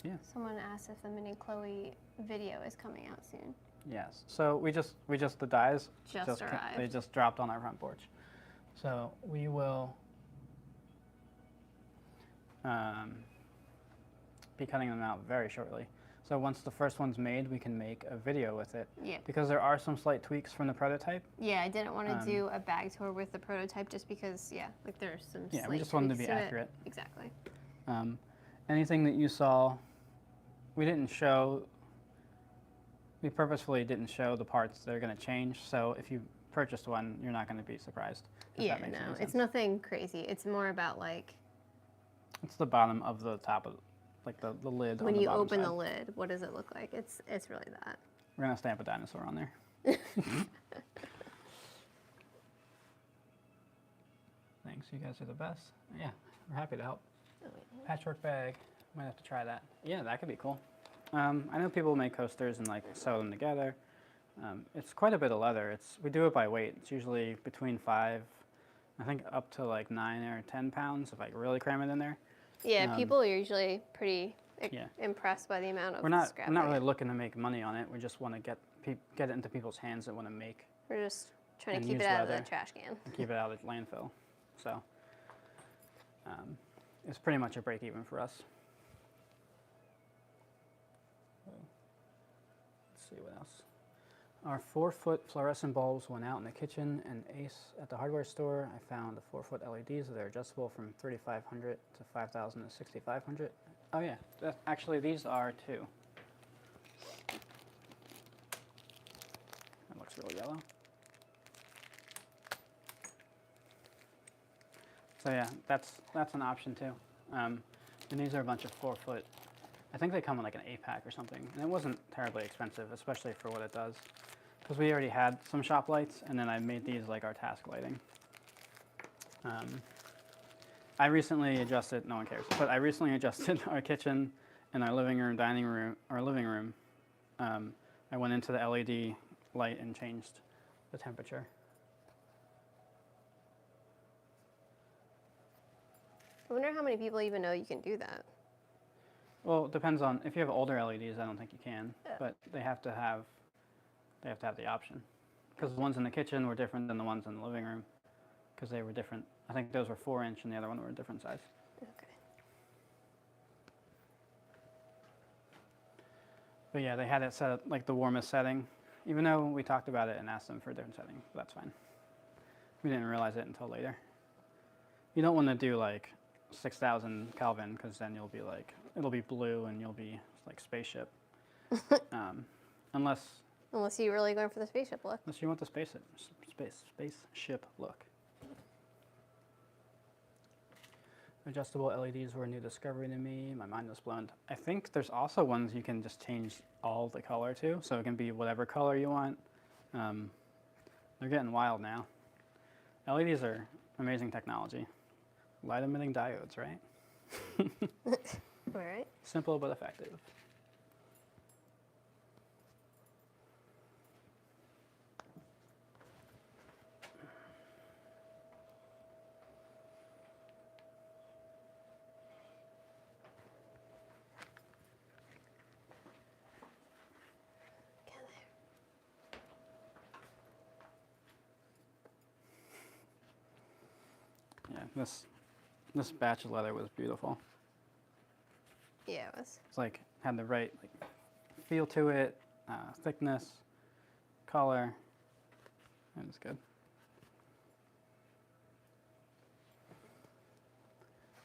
Yeah. Someone asked if the Minnie Chloe video is coming out soon. Yes. So the dyes just arrived. They just dropped on our front porch. So we will be cutting them out very shortly. So once the first one's made, we can make a video with it. Yeah. Because there are some slight tweaks from the prototype. Yeah, I didn't want to do a bag tour with the prototype just because, like there's some slight we just wanted to be tweaks accurate. Exactly. Anything that you saw, we purposefully didn't show the parts that are going to change. So if you purchased one, you're not going to be surprised. Yeah, no, it's nothing crazy. It's more about like... It's the bottom of the top of, like the lid. When you open the lid, what does it look like? It's really that. We're going to stamp a dinosaur on there. Thanks, you guys are the best. Yeah, we're happy to help. Patchwork bag, might have to try that. Yeah, that could be cool. I know people make coasters and like sew them together. It's quite a bit of leather. We do it by weight. It's usually between 5, I think up to like 9 or 10 pounds if I really cram it in there. Yeah, people are usually pretty impressed by the amount of scrap. We're not really looking to make money on it. We just want to get it into people's hands that want to make. We're just trying to keep it out of the trash can. And keep it out of the landfill. So it's pretty much a break even for us. Let's see what else. Our 4-foot fluorescent bulbs went out in the kitchen and Ace at the hardware store. I found the 4-foot LEDs. They're adjustable from 3,500 to 5,000 to 6,500. Oh yeah, actually these are too. That looks really yellow. So yeah, that's an option too. And these are a bunch of 4-foot. I think they come in like an 8-pack or something. And it wasn't terribly expensive, especially for what it does. Because we already had some shop lights, and then I made these like our task lighting. I recently adjusted, no one cares, but I recently adjusted our kitchen and our living room, dining room, our living room. I went into the LED light and changed the temperature. I wonder how many people even know you can do that. Well, it depends on, if you have older LEDs, I don't think you can, but they have to have the option. Because the ones in the kitchen were different than the ones in the living room, because they were different. I think those were 4-inch and the other one were a different size. Okay. But yeah, they had it set at like the warmest setting, even though we talked about it and asked them for a different setting. But that's fine. We didn't realize it until later. You don't want to do like 6,000 Kelvin because then you'll be like, it'll be blue and you'll be like spaceship. Unless You're really going for the spaceship look. you want the spaceship look. Adjustable LEDs were a new discovery to me. My mind was blown. I think there's also ones you can just change all the color to, so it can be whatever color you want. They're getting wild now. LEDs are amazing technology. Light emitting diodes, right? All right. Simple but effective. Yeah, this batch of leather was beautiful. Yeah, it was. It's like had the right like feel to it, thickness, color. It was good.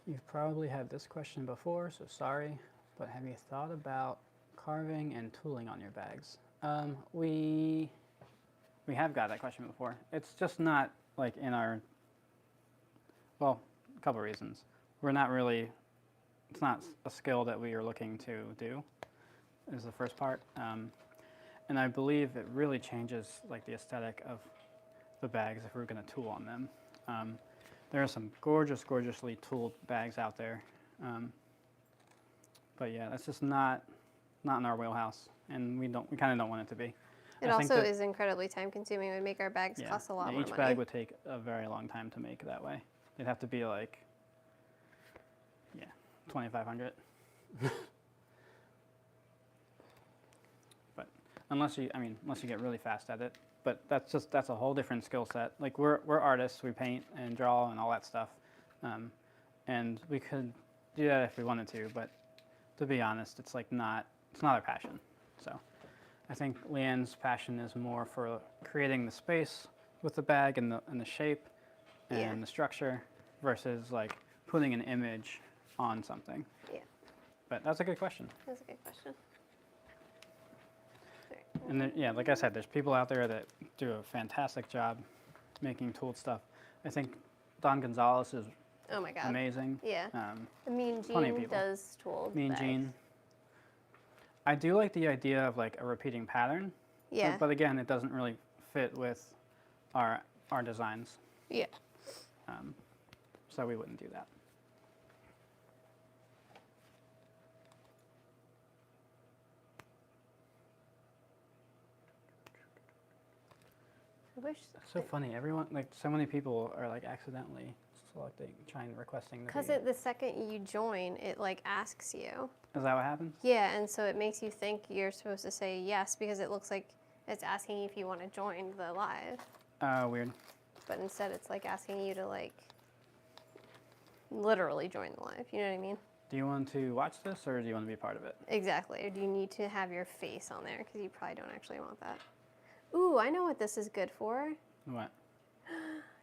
You've probably had this question before, so sorry, but have you thought about carving and tooling on your bags? We have got that question before. It's just not like in our, well, a couple of reasons. We're not really, it's not a skill that we are looking to do, is the first part. And I believe it really changes like the aesthetic of the bags if we're going to tool on them. There are some gorgeously tooled bags out there. But yeah, that's just not in our wheelhouse, and we kind of don't want it to be. It also is incredibly time consuming. It would make our bags cost a lot more each money. bag would take a very long time to make that way. It'd have to be like, yeah, 2,500. But unless you get really fast at it. But that's a whole different skill set. Like we're artists, we paint and draw and all that stuff, and we could do that if we wanted to. But to be honest, it's not our passion. So I think Leanne's passion is more for creating the space with the bag and the shape and the structure versus like putting an image on something. Yeah. But that's a good question. That's a good question. And then, yeah, like I said, there's people out there that do a fantastic job making tooled stuff. I think Don Gonzalez is Oh my God. amazing. Yeah. Mean plenty of Gene people. does tooled Mean bags. Gene. I do like the idea of like a repeating pattern. Yeah. But again, it doesn't really fit with our designs. Yeah. So we wouldn't do that. I wish. It's so funny. Everyone, like, so many people are like accidentally selecting, requesting. Because the second you join, it like asks you. Is that what happens? Yeah, and so it makes you think you're supposed to say yes because it looks like it's asking you if you want to join the live. Oh, weird. But instead, it's like asking you to like literally join the live. You know what I mean? Do you want to watch this or do you want to be a part of it? Exactly. Or do you need to have your face on there? Because you probably don't actually want that. Ooh, I know what this is good for. What?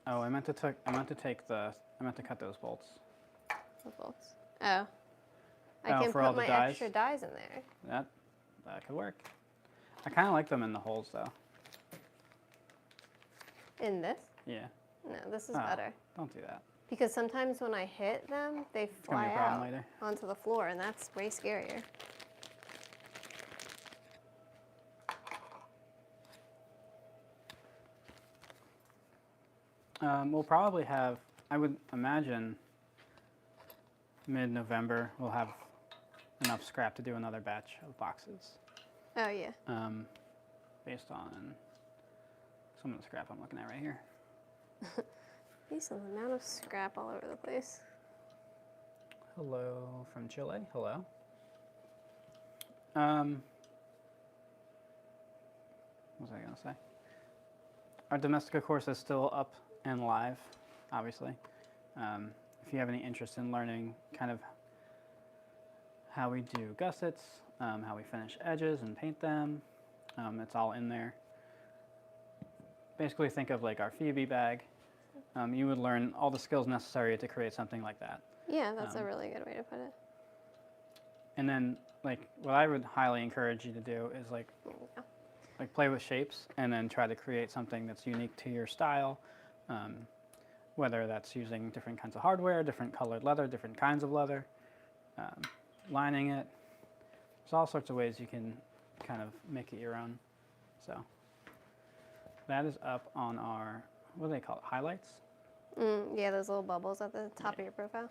Oh, I meant to cut those bolts. What bolts? Oh. I Oh, can for all put the my dies? extra dies in there. That could work. I kind of like them in the holes though. In this? Yeah. No, this is Oh, better. Don't do that. Because sometimes when I hit them, they gonna be fly a problem out later. onto the floor, and that's way scarier. We'll probably have, I would imagine, mid-November, we'll have enough scrap to do another batch of boxes. Oh, yeah. Based on some of the scrap I'm looking at right here. Decent amount of scrap all over the place. Hello from Chile. Hello. What was I going to say? Our Domestika course is still up and live, obviously. If you have any interest in learning kind of how we do gussets, how we finish edges and paint them. It's all in there. Basically, think of like our Phoebe bag. You would learn all the skills necessary to create something like that. Yeah, that's a really good way to put it. And then, like, what I would highly encourage you to do is like play with shapes and then try to create something that's unique to your style. Whether that's using different kinds of hardware, different colored leather, different kinds of leather, lining it. There's all sorts of ways you can kind of make it your own. So that is up on our, what do they call it, highlights? Yeah, those little bubbles at the top of your profile.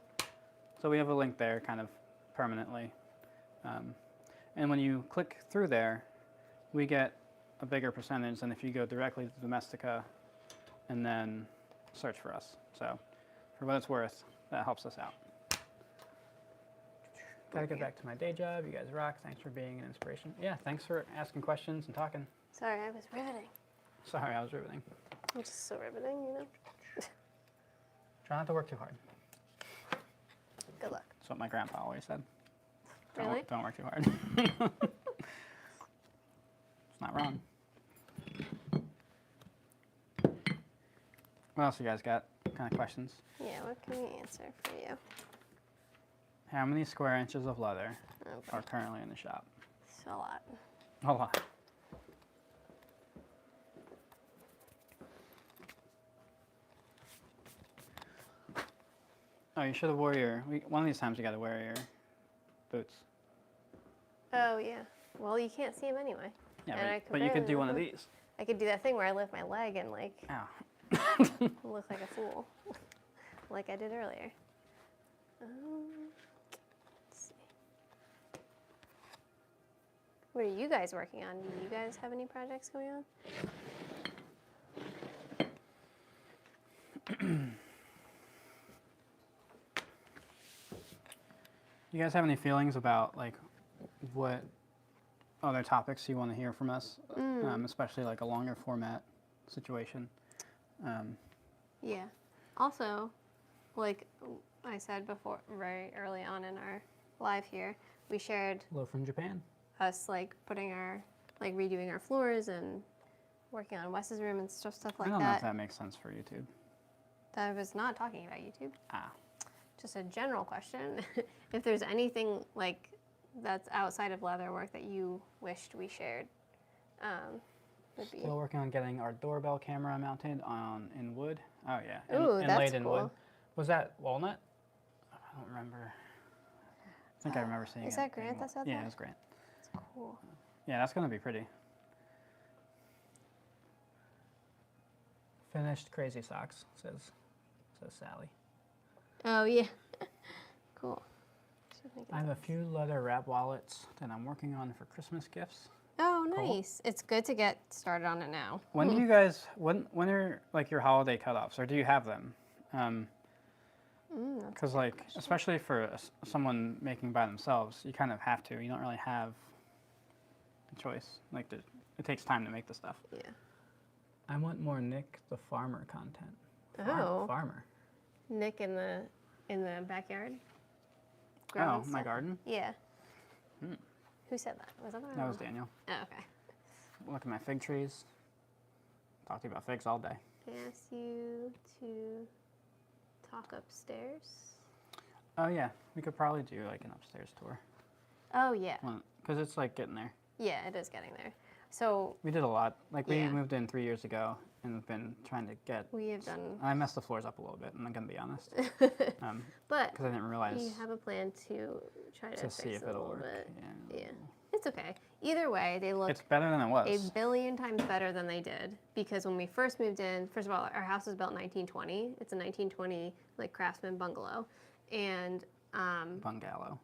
So we have a link there kind of permanently. And when you click through there, we get a bigger percentage than if you go directly to Domestika and then search for us. So for what it's worth, that helps us out. Gotta get back to my day job. You guys rock. Thanks for being an inspiration. Yeah, thanks for asking questions and talking. Sorry, I was riveting. Sorry, I was riveting. Which is so riveting, you know? Try not to work too hard. Good luck. That's what my grandpa always said. Really? Don't work too hard. It's not wrong. What else you guys got? What kind of questions? Yeah, what can we answer for you? How many square inches of leather Okay. are currently in the shop? It's a lot. A lot. Oh, you should have wore your, one of these times you got to wear your boots. Oh, yeah. Well, you can't see them anyway. Yeah, And but you could do one of these. I could do that thing where I lift my leg and, like, Ow. look like a fool. Like I did earlier. Let's see. What are you guys working on? Do you guys have any projects going on? You guys have any feelings about like what other topics you want to hear from us, especially like a longer format situation? Yeah. Also, like I said before, very early on in our live here, we shared Hello from Japan. us like putting our, like redoing our floors and working on Wes's room and stuff like I don't know if that. that makes sense for YouTube. I was not talking about YouTube. Ah. Just a general question. If there's anything like that's outside of leather work that you wished we shared, would be. Still working on getting our doorbell camera mounted in wood. Oh yeah, Ooh, that's inlaid in wood. cool. Was that walnut? I don't remember. I think I remember seeing it. Is that being Grant that said Yeah, that? it was Grant. That's cool. Yeah, that's gonna be pretty. Finished crazy socks, says Sally. Oh yeah. Cool. I have a few leather wrap wallets that I'm working on for Christmas gifts. Oh, Cool. nice. It's good to get started on it now. When do you guys, when are like your holiday cutoffs, or do you have them? Because like, especially for someone making by themselves, you kind of have to. You don't really have a choice. Like, it takes time to make the stuff. Yeah. I want more Nick the Farmer content. Oh. Farmer. Nick in the backyard. Oh, growing my stuff? garden? Yeah. Who said that? Was that? That was Daniel. Oh, okay. Look at my fig trees. Talk to you about figs all day. I asked you to talk upstairs. Oh yeah, we could probably do like an upstairs tour. Oh yeah. Because it's like getting there. Yeah, it is getting there. So We did a lot. Like we Yeah. moved in 3 years ago and have been trying to get. we have done, I messed the floors up a little bit. I'm gonna be honest. but Because I didn't realize we have a plan to try to to fix see if it a it'll little work. bit. Yeah. Yeah, it's okay. Either way, they look It's better than it a was. billion times better than they did, because when we first moved in, first of all, our house was built in 1920. It's a 1920 like craftsman bungalow, and Bungalow.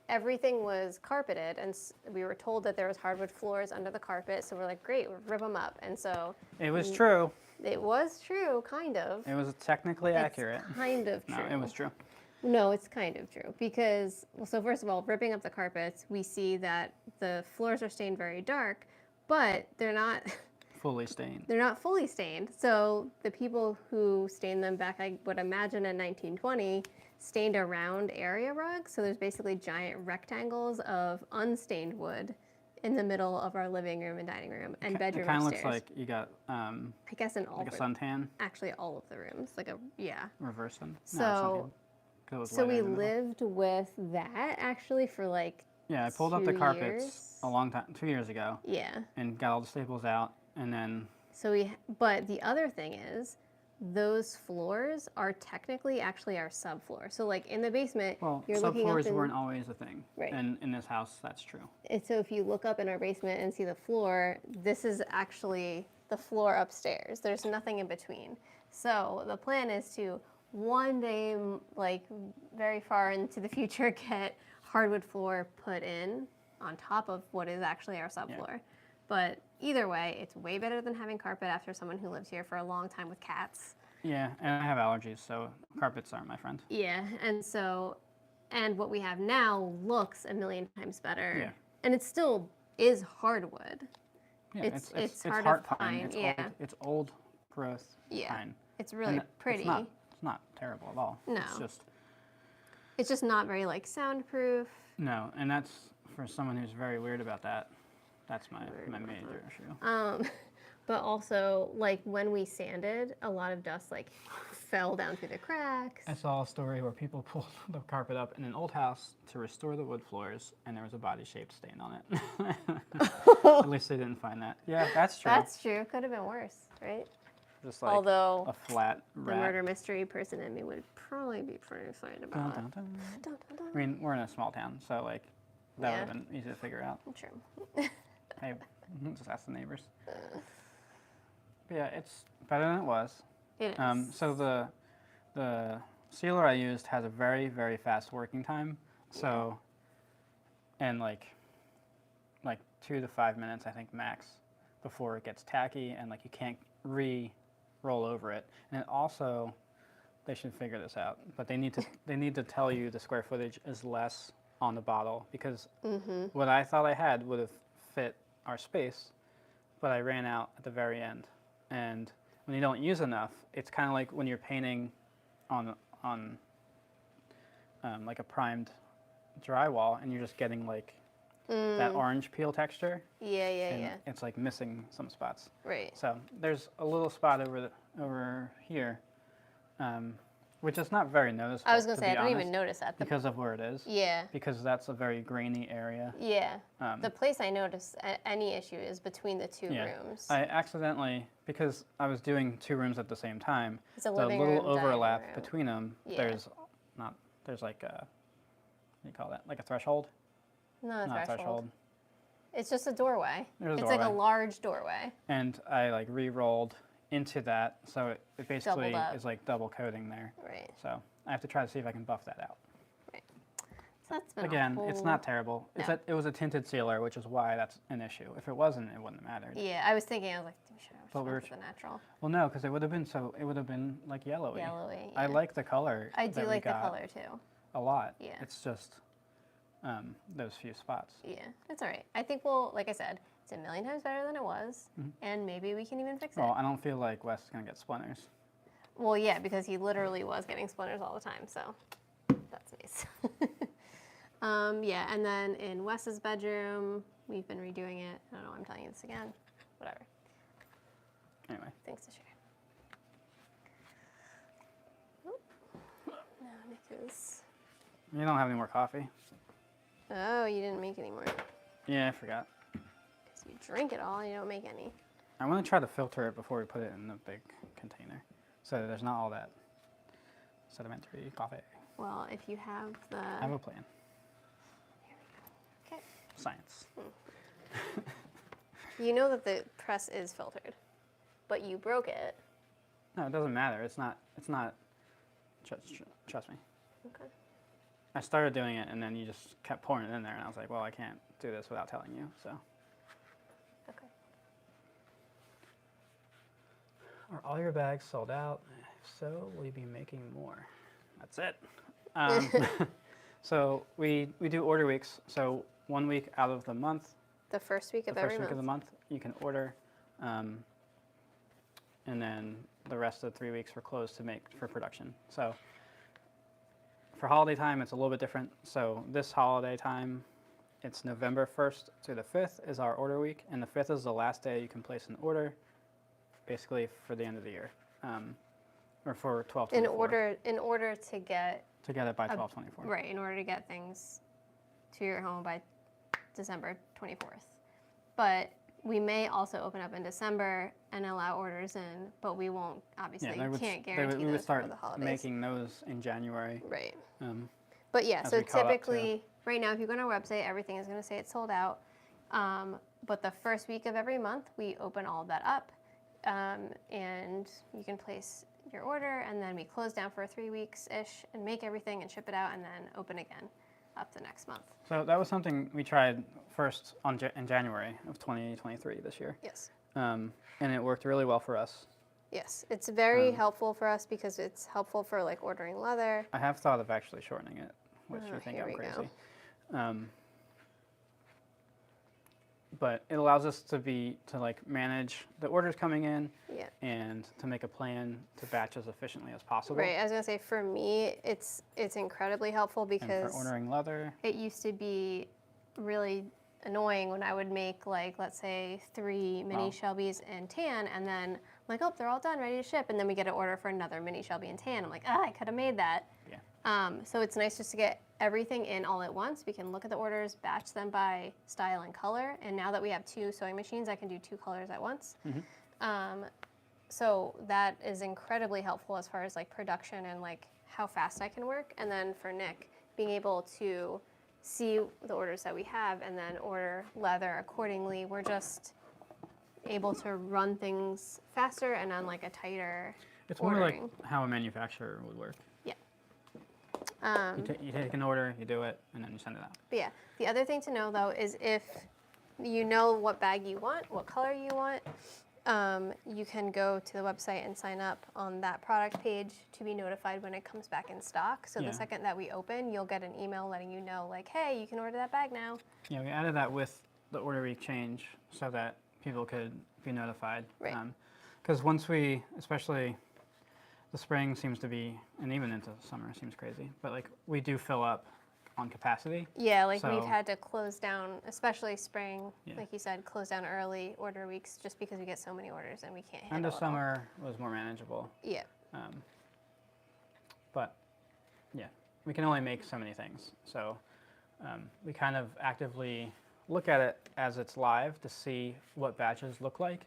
everything was carpeted, and we were told that there was hardwood floors under the carpet. So we're like, great, we'll rip them up. And so It was true. it was true, kind of. It was technically accurate. It's kind of true. No, it was true. No, it's kind of true, because, well, so first of all, ripping up the carpets, we see that the floors are stained very dark, but they're not fully stained. They're not fully stained. So the people who stained them back, I would imagine in 1920, stained around area rugs. So there's basically giant rectangles of unstained wood in the middle of our living room and dining room and bedroom It kind of upstairs. looks like you got I guess in all like a suntan. actually all of the rooms, like a Reverse sun. So- No, suntan. 'Cause it was So lighter we in the middle. lived with that actually for like Yeah, I pulled up the 2 carpets years. a long time, 2 years ago, yeah. and got all the staples out, and then So but the other thing is, those floors are technically actually our subfloor. So like in the basement, you're looking up subfloors and, weren't always a thing. Right. And in this house, that's true. and so if you look up in our basement and see the floor, this is actually the floor upstairs. There's nothing in between. So the plan is to one day, like very far into the future, get hardwood floor put in on top of what is actually our subfloor. But either way, it's way better than having carpet after someone who lives here for a long time with cats. Yeah, and I have allergies, so carpets aren't my friend. Yeah, and what we have now looks a million times better. Yeah. And it still is hardwood. Yeah, It's heart heart of pine. pine, It's yeah. old. It's old growth Yeah. pine. It's really And pretty. It's not terrible at all. No. It's just not very like soundproof. no, and that's for someone who's very weird about that. That's my major issue. But also like when we sanded, a lot of dust like fell down through the cracks. I saw a story where people pulled the carpet up in an old house to restore the wood floors, and there was a body-shaped stain on it. At least they didn't find that. Yeah, that's true. That's true. Could have been worse, right? Just like Although a flat the rat. murder mystery person in me would probably be pretty excited about Dun, it. dun, dun. Dun, dun, dun. I mean, we're in a small town, so like that Yeah. would have been easy to figure out. True. Hey, just ask the neighbors. But yeah, it's better than it was. It is. So the sealer I used has a very, very fast working time. So, and like 2 to 5 minutes, I think max, before it gets tacky and like you can't roll over it. And it also, they should figure this out, but they need to tell you the square footage is less on the bottle, because what I thought I had would have fit our space, but I ran out at the very end. And when you don't use enough, it's kind of like when you're painting on like a primed drywall, and you're just getting like that orange peel texture. Yeah, And yeah. it's like missing some spots. Right. So there's a little spot over here, which is not very noticeable. I was gonna to say I be don't even honest, notice that. because of where it is. Yeah. Because that's a very grainy area. Yeah. Um, The place I notice any issue is between the two Yeah. rooms. I accidentally, because I was doing 2 rooms at the same time, It's a the living little room, dining overlap room. between them, Yeah. there's like a, what do you call that? Like a threshold? Not a Not a threshold. It's just a doorway. There's a It's like a doorway. large doorway. And I like re-rolled into that, so it basically Doubled up. is like double coating there. Right. So I have to try to see if I can buff that out. Right. So that's been Again, a whole... it's not terrible. No. It was a tinted sealer, which is why that's an issue. If it wasn't, it wouldn't have mattered. Yeah, I was thinking, I was like, we should have But we were the natural. Well, no, because it would have been like yellowy. Yellowy. I yeah. like the color. I do that we like the got color too. a lot. Yeah. It's just those few spots. Yeah, it's all right. I think we'll, like I said, it's a million times better than it was, and maybe we can even fix it. Well, I don't feel like Wes is gonna get splinters. Well, yeah, because he literally was getting splinters all the time, so that's nice. Yeah, and then in Wes's bedroom, we've been redoing it. I don't know why I'm telling you this again. Whatever. Anyway, Things to share. Oh. Now Nick is... you don't have any more coffee? Oh, you didn't make any more. Yeah, I forgot. Because you drink it all, you don't make any. I want to try to filter it before we put it in the big container, so there's not all that sedimentary coffee. Well, if you have the... I have a plan. Okay. Science. You know that the press is filtered, but you broke it. No, it doesn't matter. It's not. Trust me. Okay. I started doing it, and then you just kept pouring it in there, and I was like, well, I can't do this without telling you. So, Okay. are all your bags sold out? If so, will you be making more? That's it. So we do order weeks. So 1 week out of the month, The first week the of first every week month. of the month, you can order. and then the rest of the 3 weeks we're closed to make for production. So for holiday time, it's a little bit different. So this holiday time, it's November 1st to the 5th is our order week, and the 5th is the last day you can place an order, basically for the end of the year, or for 12/24. In order to get To get it by 12/24. right, in order to get things to your home by December 24th. But we may also open up in December and allow orders in, but we won't, obviously, can't guarantee we would those start for the holidays. making those in January. Right. Um, But yeah, as so we caught up to- typically, right now, if you go on our website, everything is going to say it's sold out. But the first week of every month, we open all of that up, and you can place your order, and then we close down for 3 weeks-ish and make everything and ship it out, and then open again up the next month. So that was something we tried first in January of 2023 this year. Yes. And it worked really well for us. Yes, it's very helpful for us because it's helpful for like ordering leather. I have thought of actually shortening it, which Oh, you think here I'm we go. crazy. But it allows us to like manage the orders coming in Yeah. and to make a plan to batch as efficiently as possible. Right. I was gonna say for me, it's incredibly helpful And because for ordering leather, it used to be really annoying when I would make like let's say 3 mini Wow. Shelbys in tan, and then I'm like, oh, they're all done, ready to ship, and then we get an order for another mini Shelby in tan. I'm like, I could have made that. yeah. So it's nice just to get everything in all at once. We can look at the orders, batch them by style and color. And now that we have 2 sewing machines, I can do 2 colors at once. So that is incredibly helpful as far as like production and like how fast I can work. And then for Nick, being able to see the orders that we have and then order leather accordingly, we're just able to run things faster and on like a tighter It's ordering. more like how a manufacturer would work. Yeah. You take an order, you do it, and then you send it out. But yeah, the other thing to know though is if you know what bag you want, what color you want, you can go to the website and sign up on that product page to be notified when it comes back in stock. So Yeah. the second that we open, you'll get an email letting you know like, hey, you can order that bag now. Yeah, we added that with the order week change so that people could be notified. Right. Because once we, especially the spring seems to be, and even into summer seems crazy, but like we do fill up on capacity. Yeah, like So- we've had to close down, especially spring, Yeah. like you said, close down early order weeks just because we get so many orders and we can't handle End of it all. summer was more manageable. Yeah. But yeah, we can only make so many things. So we kind of actively look at it as it's live to see what batches look like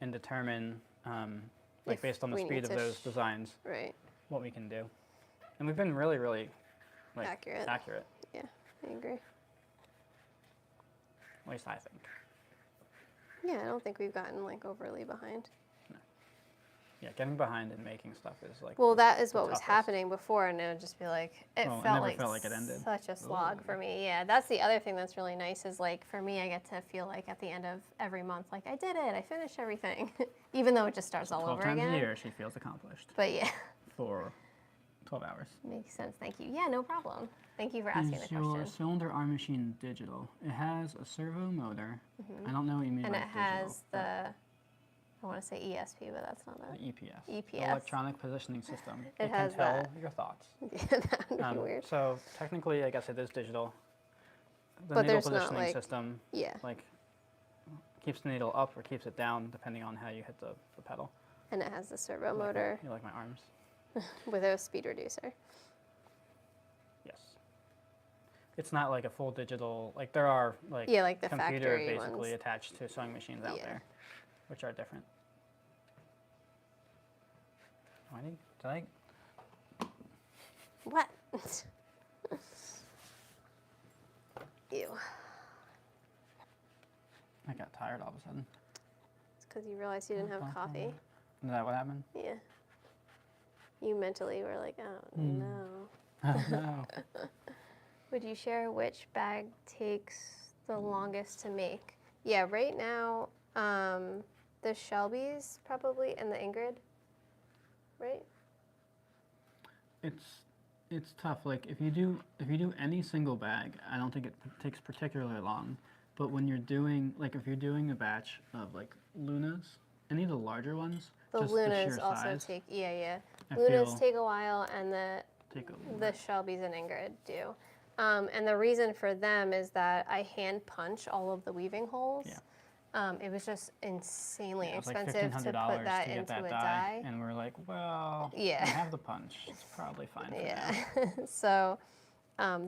and determine, like If based on the we speed need of to those designs, Right. what we can do. And we've been really, really like, Accurate. accurate, Yeah, I agree. at least I think. Yeah, I don't think we've gotten like overly behind. Yeah, getting behind and making stuff is like, Well, that is the what was toughest. happening before, and it would just be like it Well, it felt never like felt like it ended. such a slog for me. Yeah, that's the other thing that's really nice is like for me, I get to feel like at the end of every month, like I did it, I finished everything, even though it just starts all 12 over times again. a year she feels accomplished But yeah, for 12 hours. makes sense. Thank you. Yeah, no problem. Thank you for asking the Is your question. cylinder arm machine digital? It has a servo motor. I don't know what you mean And by it digital, has but the, I want to say ESP, but that's not the it. EPS. EPS. Electronic Positioning System. It can has tell that. your thoughts. Yeah, that would be weird. So technically, I guess it is digital. The But needle there's not, positioning like- system Yeah, like keeps the needle up or keeps it down depending on how you hit the pedal. and it has the servo You like my- motor You like my arms? with a speed reducer. Yes. It's not like a full digital. Like there are like Yeah, like the computer factory basically ones. attached to sewing machines out Yeah. there, which are different. Did I? What? Ew. I got tired all of a sudden. It's because you realized you didn't have coffee. Is that what happened? Yeah. You mentally were like, oh Hmm. no. Oh no. Would you share which bag takes the longest to make? Yeah, right now, the Shelby's probably and the Ingrid, right? It's tough. Like if you do any single bag, I don't think it takes particularly long. But when you're doing if you're doing a batch of like Lunas, any of the larger ones, The Just the Lunas sheer also size. take, yeah. I Lunas feel take a while, and the take a little the bit. Shelbys and Ingrid do. And the reason for them is that I hand punch all of the weaving holes. Yeah. It was just insanely Yeah, it was like expensive to $1,500 put that to get into that a die, die. and we're like, well, Yeah. we have the punch. It's probably fine for Yeah. now. So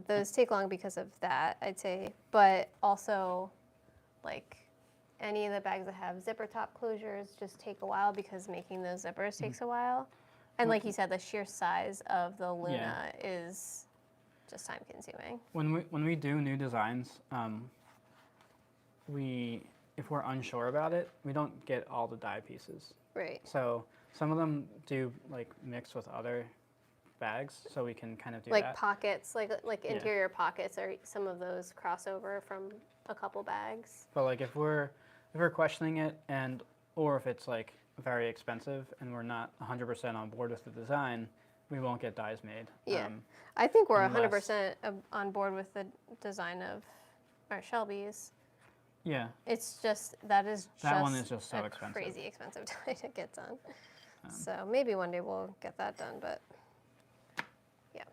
those take long because of that, I'd say. But also, like, any of the bags that have zipper top closures just take a while because making those zippers takes a while. And like you said, the sheer size of the Luna is just time consuming. When we do new designs, if we're unsure about it, we don't get all the die pieces. Right. So some of them do like mix with other bags, so we can kind of do Like that. pockets, like interior pockets, or some of those crossover from a couple bags. But like if we're questioning it, or if it's like very expensive and we're not 100% on board with the design, we won't get dies made. Yeah. I think we're unless- 100% on board with the design of our Shelbys. Yeah. It's just that one is just so a expensive. crazy expensive die to get done. So maybe one day we'll get that done, but yeah,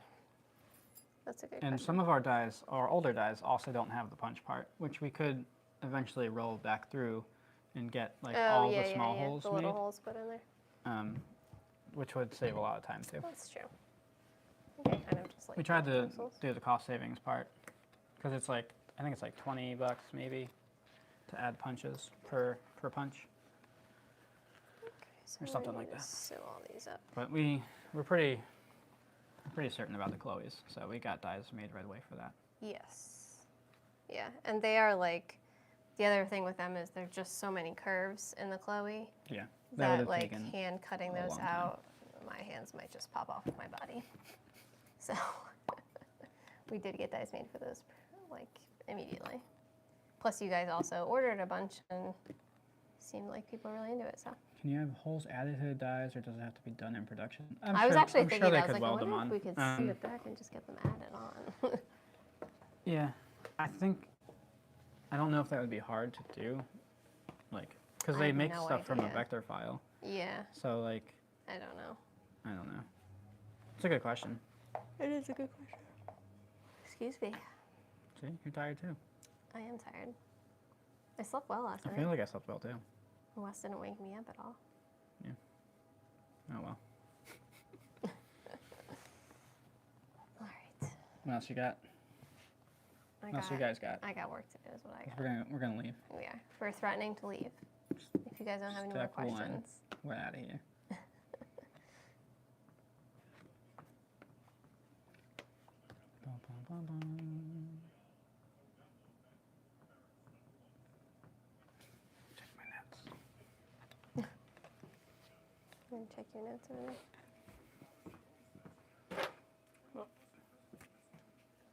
that's a good And question. some of our dies, our older dies, also don't have the punch part, which we could eventually roll back through and get like all the small holes the made, little holes put in there. which would save a lot of time too. That's true. Okay, kind of just like We tried to pencils. do the cost savings part because it's like, I think it's like $20 maybe to add punches per punch. Okay, so or something we're like gonna that. Sew all these up. But we're pretty certain about the Chloes, so we got dies made right away for that. Yes. Yeah, and they are like, the other thing with them is there's just so many curves in the Chloe Yeah, that would that have like taken hand cutting a those long time. out, my hands might just pop off of my body. So we did get dies made for those like immediately. Plus you guys also ordered a bunch and seemed like people were really into it. So Can you have holes added to the dies, or does it have to be done in production? I was actually I'm thinking sure they that. I was could like, I weld them wonder if on. we could send it back and just get them added on. Yeah, I don't know if that would be hard to do, like, because I they have make no stuff from a idea. vector file. Yeah, So like, I don't know. I don't know. It's a good question. It is a good question. Excuse me. See, you're tired too. I am tired. I slept well last I night. feel like I slept well too. Wes didn't wake me up at all. Oh well. All right. What else you got? What else you guys got? I got work to do is what I 'Cause got. we're gonna leave. We are. We're threatening to leave. If you guys don't have any more Step one. questions. We're out of here. Bum, bum, bum, bum. Check my notes. I'm gonna check your notes over there.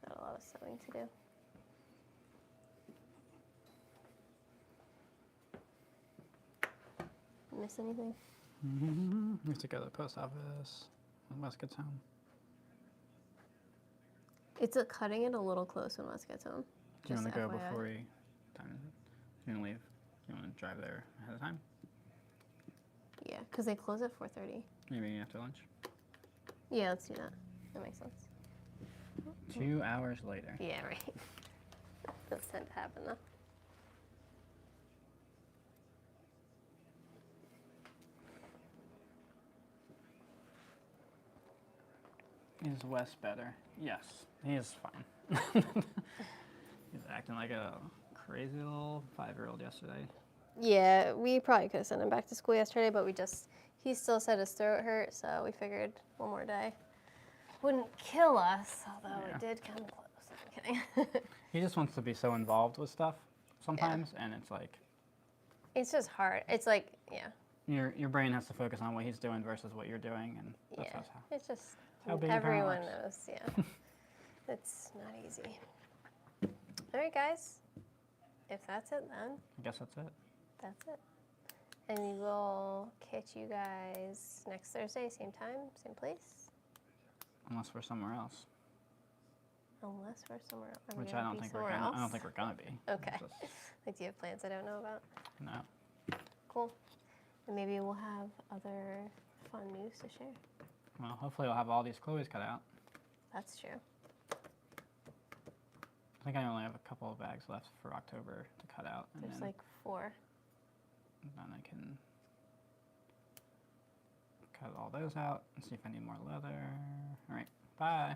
Got a lot of sewing to do. Miss anything? We have to go to the post office when Wes gets home. It's cutting it a little close when Wes gets home. Do you want Just to go FYI. before he? Time is it? You want to leave? You want to drive there ahead of time? Yeah, because they close at 4:30. Maybe after lunch. Yeah, let's do that. That makes sense. 2 hours later. Yeah, right. That's tend to happen though. Is Wes better? Yes, he is fine. He's acting like a crazy little 5-year-old yesterday. Yeah, we probably could have sent him back to school yesterday, but he still said his throat hurt, so we figured one more day wouldn't kill us, although Yeah. it did come close. I'm kidding. He just wants to be so involved with stuff sometimes, and it's like It's just hard. It's like, yeah, your brain has to focus on what he's doing versus what you're doing, and that's yeah. how. It's just, how being a parent everyone works. knows, yeah. It's not easy. All right, guys. If that's it then, I guess that's it. that's it. And we will catch you guys next Thursday, same time, same place. Unless we're somewhere else, Unless we're somewhere else. Are we which gonna I don't be think we're somewhere gonna. I don't else? think we're gonna be. Okay. Just- Like, do you have plans I don't know about? no. Cool. And maybe we'll have other fun news to share. Well, hopefully we'll have all these Chloes cut out. That's true. I think I only have a couple of bags left for October to cut out. And There's then, like 4. then I can cut all those out and see if I need more leather. All right, bye.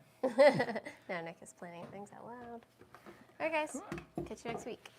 Now Nick is planning things out loud. All right, guys. Catch you next week.